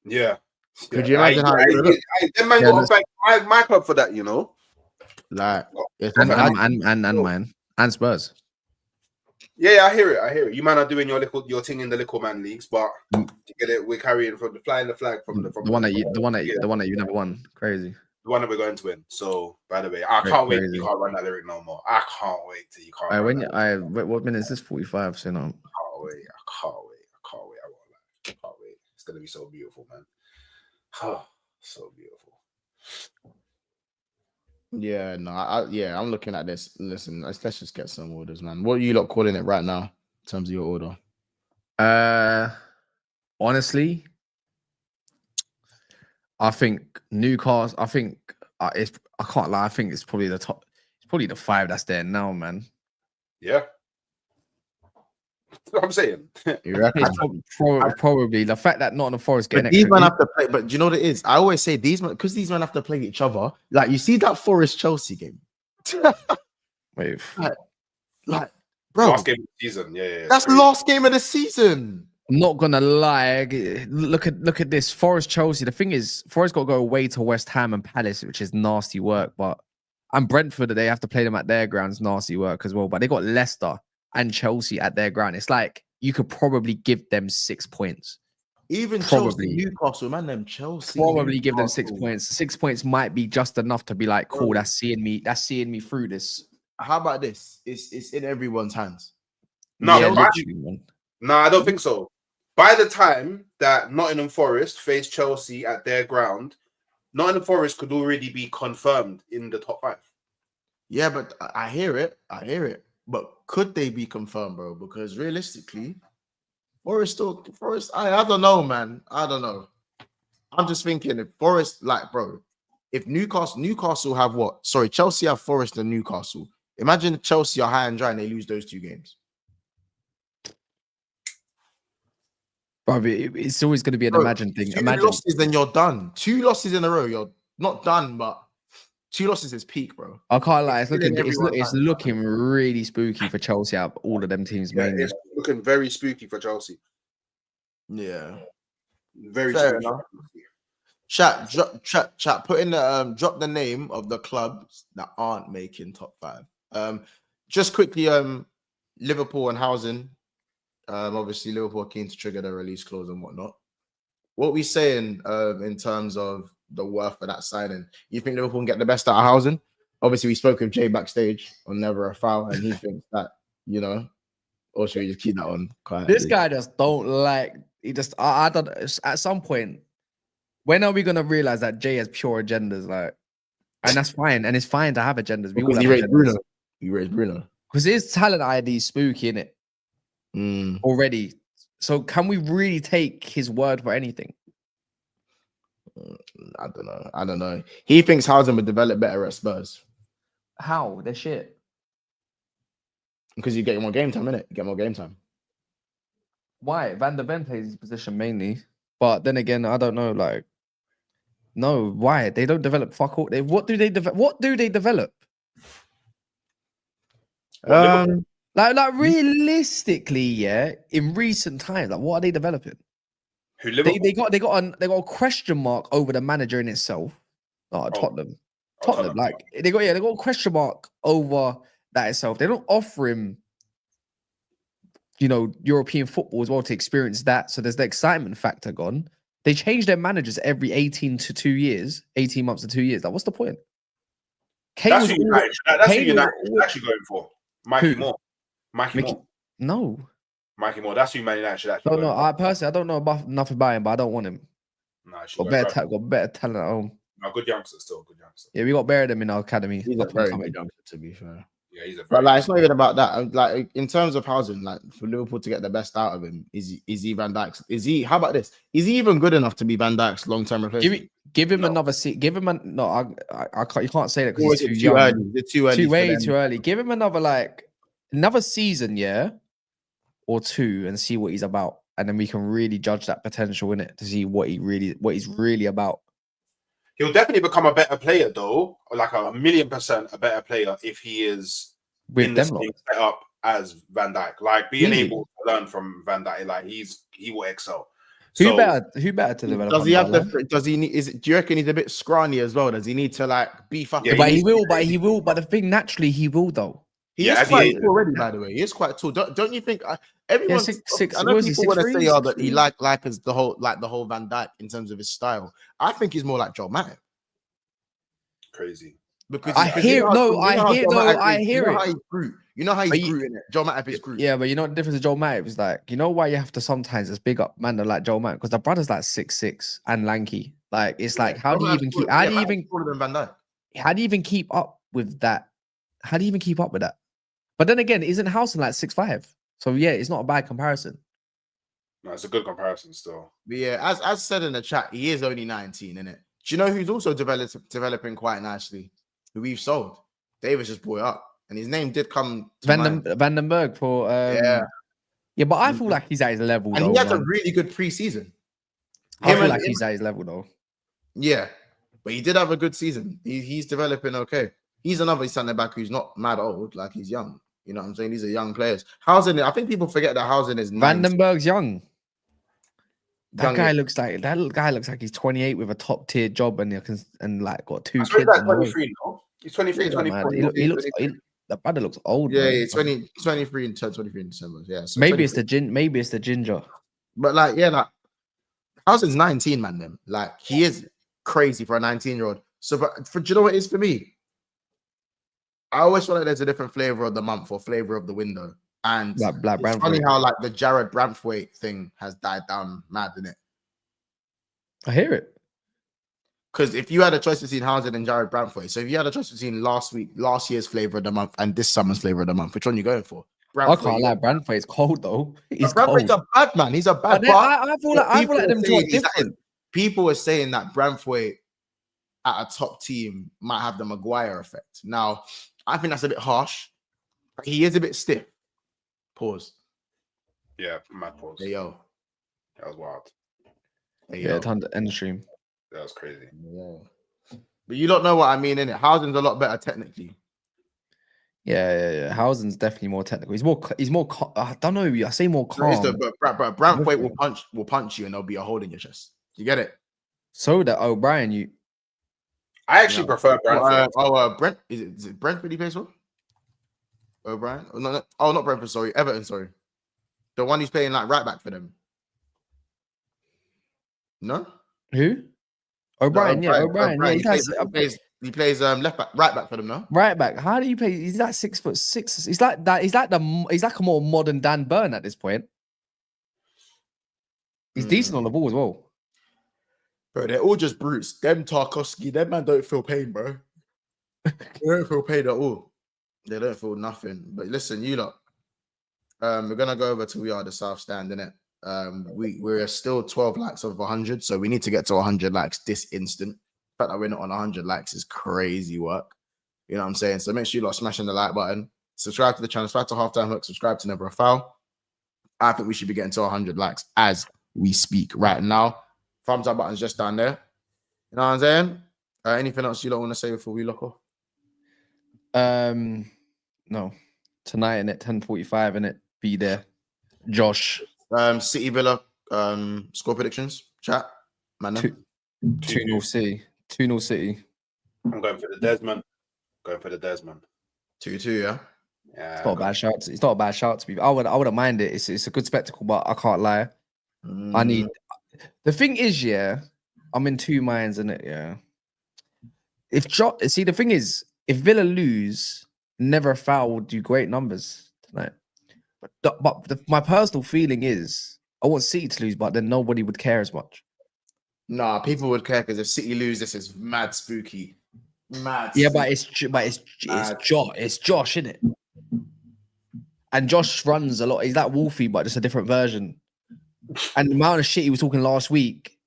Yeah.
Could you imagine how?
Them man got to thank my club for that, you know.
Like,
and mine and Spurs.
Yeah, I hear it. You man are doing your thing in the little man leagues, but to get it, we're carrying from flying the flag from the one that
you never won. Crazy.
The one that we're going to win. So, by the way, I can't wait till you can't run that lyric no more. I can't wait till you can't.
What minute is this? 45. So no.
I can't wait. It's gonna be so beautiful, man. Oh, so beautiful.
Yeah, no, I'm looking at this. Listen, let's just get some orders, man. What are you lot calling it right now in terms of your order?
Honestly, I think Newcastle. I think I can't lie. I think it's probably the top. It's probably the 5 that's there now, man.
Yeah. That's what I'm saying.
It's probably the fact that Nottingham Forest getting
these men have to play. But do you know what it is? I always say these men, because these men have to play each other. Like, you see that Forest Chelsea game.
Wait,
like, bro,
last game of the season. Yeah.
That's the last game of the season.
I'm not gonna lie. Look at this Forest Chelsea. The thing is, Forest got to go away to West Ham and Palace, which is nasty work. And Brentford, they have to play them at their grounds, nasty work as well. But they got Leicester and Chelsea at their ground. It's like you could probably give them 6 points.
Even
probably.
Chelsea, Newcastle, man, them Chelsea.
Probably give them 6 points. 6 points might be just enough to be like, cool, that's seeing me through this.
How about this? It's in everyone's hands.
No,
yeah,
I don't think so. By the time that Nottingham Forest face Chelsea at their ground, Nottingham Forest could already be confirmed in the top 5.
Yeah, but I hear it. But could they be confirmed, bro? Because realistically, Forest, I don't know, man. I don't know. I'm just thinking if Forest, like, bro, if Newcastle have what? Sorry, Chelsea have Forest and Newcastle. Imagine Chelsea are high and dry and they lose those 2 games.
Bro, it's always going to be an imagined thing.
2 losses, then you're done. 2 losses in a row, you're not done, but 2 losses is peak, bro.
I can't lie. It's looking really spooky for Chelsea out of all of them teams.
Yeah, it's looking very spooky for Chelsea.
Yeah.
Very
Fair
spooky.
enough. Chat. Put in the drop the name of the clubs that aren't making top 5. Just quickly, Liverpool and Huijsen. Obviously, Liverpool are keen to trigger the release clause and whatnot. what we saying in terms of the worth of that signing? You think Liverpool can get the best out of Housing? Obviously, we spoke with Jay backstage on Never a Foul, and he thinks that, you know, or should we just keep that on quietly?
This guy just don't like. He just. I don't. At some point, when are we gonna realize that Jay has pure agendas? Like, and that's fine, and it's fine to have agendas. We all
Because
have
he raised
agendas.
Bruno. He raised Bruno.
Because his talent ID is spooky, innit?
Mm.
Already. So can we really take his word for anything?
I don't know. He thinks Housen would develop better at Spurs
How? They're shit.
because you get more game time, innit? You get more game time.
Why? Van der Ven plays his position mainly. But then again, I don't know. Like, no, why? They don't develop fuck all. What do they develop? What do they develop? Like realistically, yeah, in recent times, like what are they developing?
Who Liverpool?
They got a question mark over the manager in itself. Oh, Tottenham. Tottenham, like they got a question mark over that itself. They don't offer him, you know, European football as well to experience that. So there's the excitement factor gone. They change their managers every 18 months to 2 years. Like, what's the point?
That's who United actually going for. Mikey Moore.
No.
Mikey Moore. That's who Man United should actually.
No, I personally, I don't know about nothing about him, but I don't want him.
Nah,
got better talent at home.
No, good youngster still. Good youngster.
Yeah, we got better than him in our academy.
He's a very good youngster, to be fair.
Yeah, he's a.
But like, it's not even about that. Like, in terms of Housen, like for Liverpool to get the best out of him, is he Van Dijk's? Is he? How about this? Is he even good enough to be Van Dijk's long-term replacement?
Give him another seat. Give him I can't. You can't say that
Or
because
is
he's
it
too young.
early? Is it too early?
Way too early. Give him another season, yeah, or two, and see what he's about, and then we can really judge that potential in it to see what he's really about.
He'll definitely become a better player, though, like 1,000,000% a better player if he is in the same setup as Van Dijk. Like being able to learn from Van Dijk, like he will excel.
Who better to develop?
Does he have the? Does he need? Do you reckon he's a bit scrawny as well? Does he need to like beef up?
Yeah, but he will. But the thing, naturally, he will though.
He is quite tall already, by the way. He is quite tall. Don't you think? Everyone, I know people want to say that he like as the whole Van Dijk in terms of his style. I think he's more like Joe Matip.
Crazy.
Because
I hear it.
You know how he grew in it. Joe Matip is grew.
Yeah, but you know the difference with Joe Matip is like, you know why you have to sometimes just big up man like Joe Matip because the brother's like 6'6" and lanky. Like it's like how do you even keep up with that? How do you even keep up with that? But then again, isn't Housen like 6'5"? So yeah, it's not a bad comparison.
No, it's a good comparison still.
But yeah, as said in the chat, he is only 19, innit? Do you know who's also developing quite nicely? Who we've sold? Davis just brought it up. And his name did come to
Vandenberg for yeah, but I feel like he's at his level.
And he had a really good preseason.
I feel like he's at his level though.
Yeah, but he did have a good season. He's developing okay. He's another centre back who's not mad old, like he's young. You know what I'm saying? These are young players. Housen, I think people forget that Housen is 19.
Vandenberg's young. That guy looks like he's 28 with a top tier job and like got 2 kids.
Like 23, no? He's 23, 24.
The brother looks old.
Yeah, he's 23 in December. Yeah, so
maybe it's the ginger.
But like, yeah, like Housen's 19, man. Them like he is crazy for a 19-year-old. So, do you know what it is for me? I always feel like there's a different flavor of the month or flavor of the window. And it's funny how like the Jared Branthwaite thing has died down mad, isn't it?
I hear it.
Because if you had a choice between Housen and Jared Branthwaite, so if you had a choice between last year's flavor of the month and this summer's flavor of the month, which one are you going for?
I can't lie, Branthwaite's cold though.
Branthwaite's a bad man. He's a bad man.
I feel like them two are different.
People are saying that Branthwaite at a top team might have the Maguire effect. Now, I think that's a bit harsh. He is a bit stiff. Pause.
Yeah, mad pause.
Hey, yo.
That was wild.
Hey,
yeah, time to end the stream.
That was crazy.
Yeah. But you don't know what I mean, innit? Housen's a lot better technically.
Yeah. Housen's definitely more technical. He's more. I don't know. I say more calm.
But Branthwaite will punch you, and there'll be a hole in your chest. You get it?
So that O'Brien,
I actually prefer Branthwaite.
Brent is it Brentford he plays for? O'Brien? No. Oh, not Brentford. Sorry, Everton. Sorry, the one who's playing like right back for them. No?
Who? O'Brien, yeah, O'Brien, yeah.
He plays left back, right back for them, no?
Right back. How do you play? He's like 6'6". He's like that. He's like a more modern Dan Burn at this point. He's decent on the ball as well.
Bro, they're all just brutes. Them Tarkovsky, them man don't feel pain, bro. They don't feel pain at all. They don't feel nothing. But listen, you lot, we're gonna go over to We Are the South Stand, innit? We're still 12 likes of 100, so we need to get to 100 likes this instant. The fact that we're not on 100 likes is crazy work. You know what I'm saying? So make sure you lot smashing the like button, subscribe to the channel, subscribe to Halftime Hook, subscribe to Never a Foul. I think we should be getting to 100 likes as we speak right now. Thumbs up button's just down there. You know what I'm saying? Anything else you don't want to say before we lock off?
No. Tonight in at 10:45 in it. Be there. Josh.
City Villa score predictions. Chat. Man.
2-0 City. 2-0 City.
I'm going for the Desmond.
2-2, yeah.
Yeah.
It's not a bad shout. It's not a bad shout to be. I wouldn't mind it. It's a good spectacle, but I can't lie. I need. The thing is, yeah, I'm in two minds in it. Yeah. The thing is, if Villa lose, Never Foul would do great numbers tonight. But my personal feeling is, I want City to lose, but then nobody would care as much.
Nah, people would care because if City lose, this is mad spooky. Mad.
Yeah,
spooky.
it's Josh, isn't it? And Josh runs a lot. He's like Wolfie, but just a different version. And the amount of shit he was talking last week,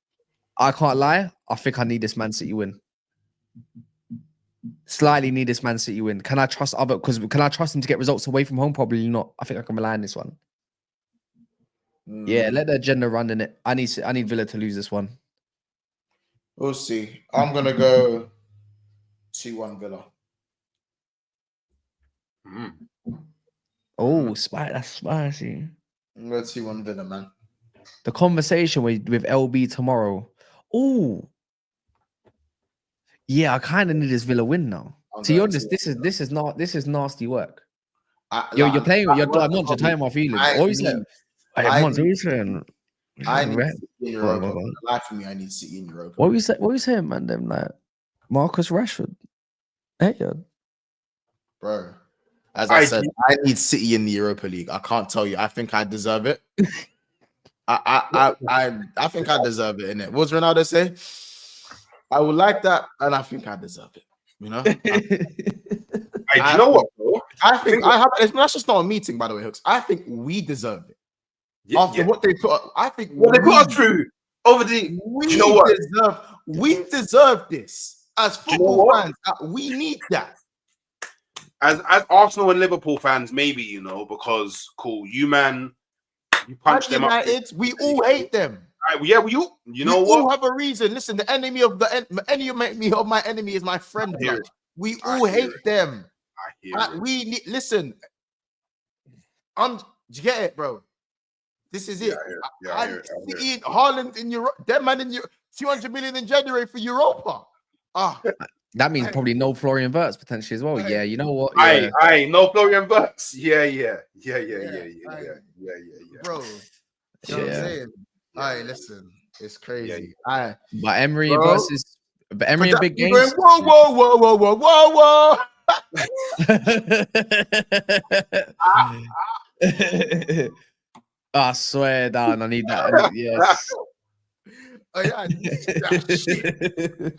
I can't lie. I think I need this Man City win. Slightly need this Man City win. Can I trust can I trust him to get results away from home? Probably not. I think I can rely on this one. Yeah, let the agenda run in it. I need Villa to lose this one.
We'll see. I'm gonna go 2-1 Villa.
Oh, that's spicy.
I'm going 2-1 Villa, man.
The conversation with LB tomorrow. Oh, yeah, I kind of need this Villa win now. To be honest, this is nasty work. You're playing. You're tying my feelings. What you saying?
I need City in Europa. For the life of me, I need City in Europa.
What you saying, man? Them like Marcus Rashford. Hey, yo.
Bro. As I said, I need City in the Europa League. I can't tell you. I think I deserve it. I think I deserve it, innit? What does Ronaldo say? I would like that, and I think I deserve it. You know?
You know what, bro?
That's just not a meeting, by the way, Hooks. I think we deserve it. After what they put, I think
they put us through over the. You know what?
We deserve this as football fans. We need that.
As Arsenal and Liverpool fans, maybe, because you punch them up.
We all hate them.
Yeah, we all
all have a reason. Listen, the enemy of my enemy is my friend. We all hate them. Listen. Do you get it, bro? This is it. City, Haaland in Europe. Them man in Europe. 200 million in January for Europa.
That means probably no Florian Wirtz potentially as well. Yeah, you know what?
Yeah. No Florian Wirtz. Yeah.
Bro, you know what I'm saying? Listen, it's crazy.
But Emery versus Emery in big games.
Whoa.
I swear down, I need that. Yes.
I need that shit.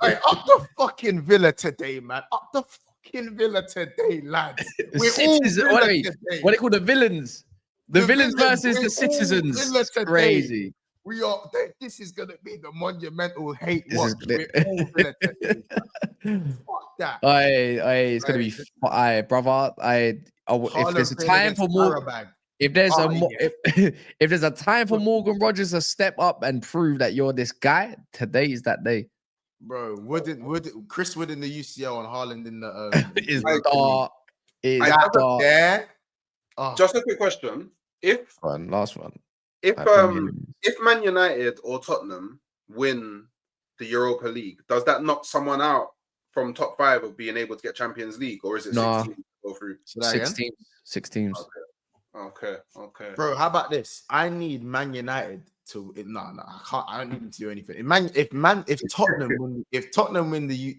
Up the fucking Villa today, man. Up the fucking Villa today, lads. We're all Villa today.
What they call the villains? The villains versus the citizens. Crazy.
We are. This is gonna be the monumental hate watch. We're all Villa today. Fuck that.
It's gonna be. Brother. If there's a time for more. If there's a time for Morgan Rogers to step up and prove that you're this guy, today is that day.
Bro, wouldn't Chris Wood in the UCL and Haaland in the
is dark.
Just a quick question.
Last one.
If Man United or Tottenham win the Europa League, does that knock someone out from top 5 of being able to get Champions League, or is it 16 to go through?
6 teams.
Okay.
Bro, how about this? I need Man United to no, I can't. I don't need him to do anything. If Tottenham win the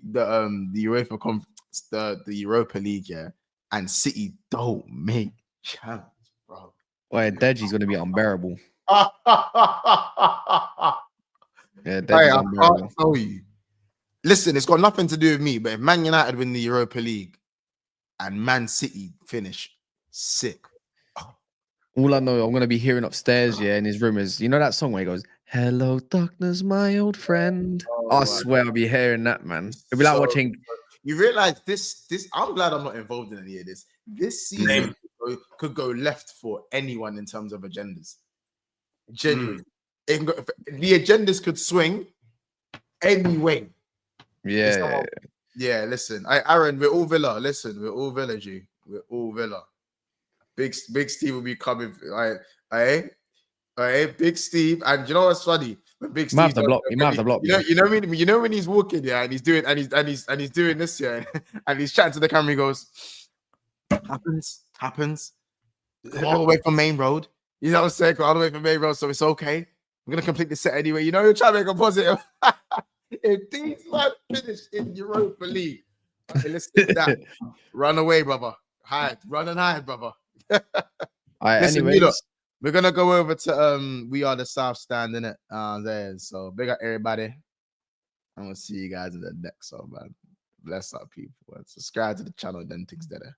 UEFA Conference, the Europa League, yeah, and City don't make champions, bro.
Well, Deji's gonna be unbearable.
Yeah,
Deji's
I
unbearable.
can't tell you. Listen, it's got nothing to do with me, but if Man United win the Europa League and Man City finish sick.
All I know, I'm gonna be hearing upstairs, yeah, in his room is, you know that song where he goes, "Hello, darkness, my old friend." I swear I'll be hearing that, man. It'll be like watching.
You realize this. I'm glad I'm not involved in any of this. This season could go left for anyone in terms of agendas. Genuinely, the agendas could swing anyway.
Yeah.
Yeah, listen, Aaron, we're all Villa. Listen, we're all Villa, G. We're all Villa. Big Steve will be coming. Big Steve, and you know what's funny? When Big Steve,
He might have to block.
You know when he's walking, yeah, and he's doing this, yeah, and he's chatting to the camera. He goes, "Happens. Come all the way from Main Road. You know what I'm saying? Come all the way from Main Road, so it's okay. I'm gonna complete the set anyway. You know, you're trying to make a positive." If these men finish in Europa League, okay, listen to that. Run away, brother. Run and hide, brother.
All right,
listen,
anyways,
we're gonna go over to We Are the South Stand, innit? There. So big up everybody. I'm gonna see you guys in the next one, man. Bless our people and subscribe to the channel, then things there.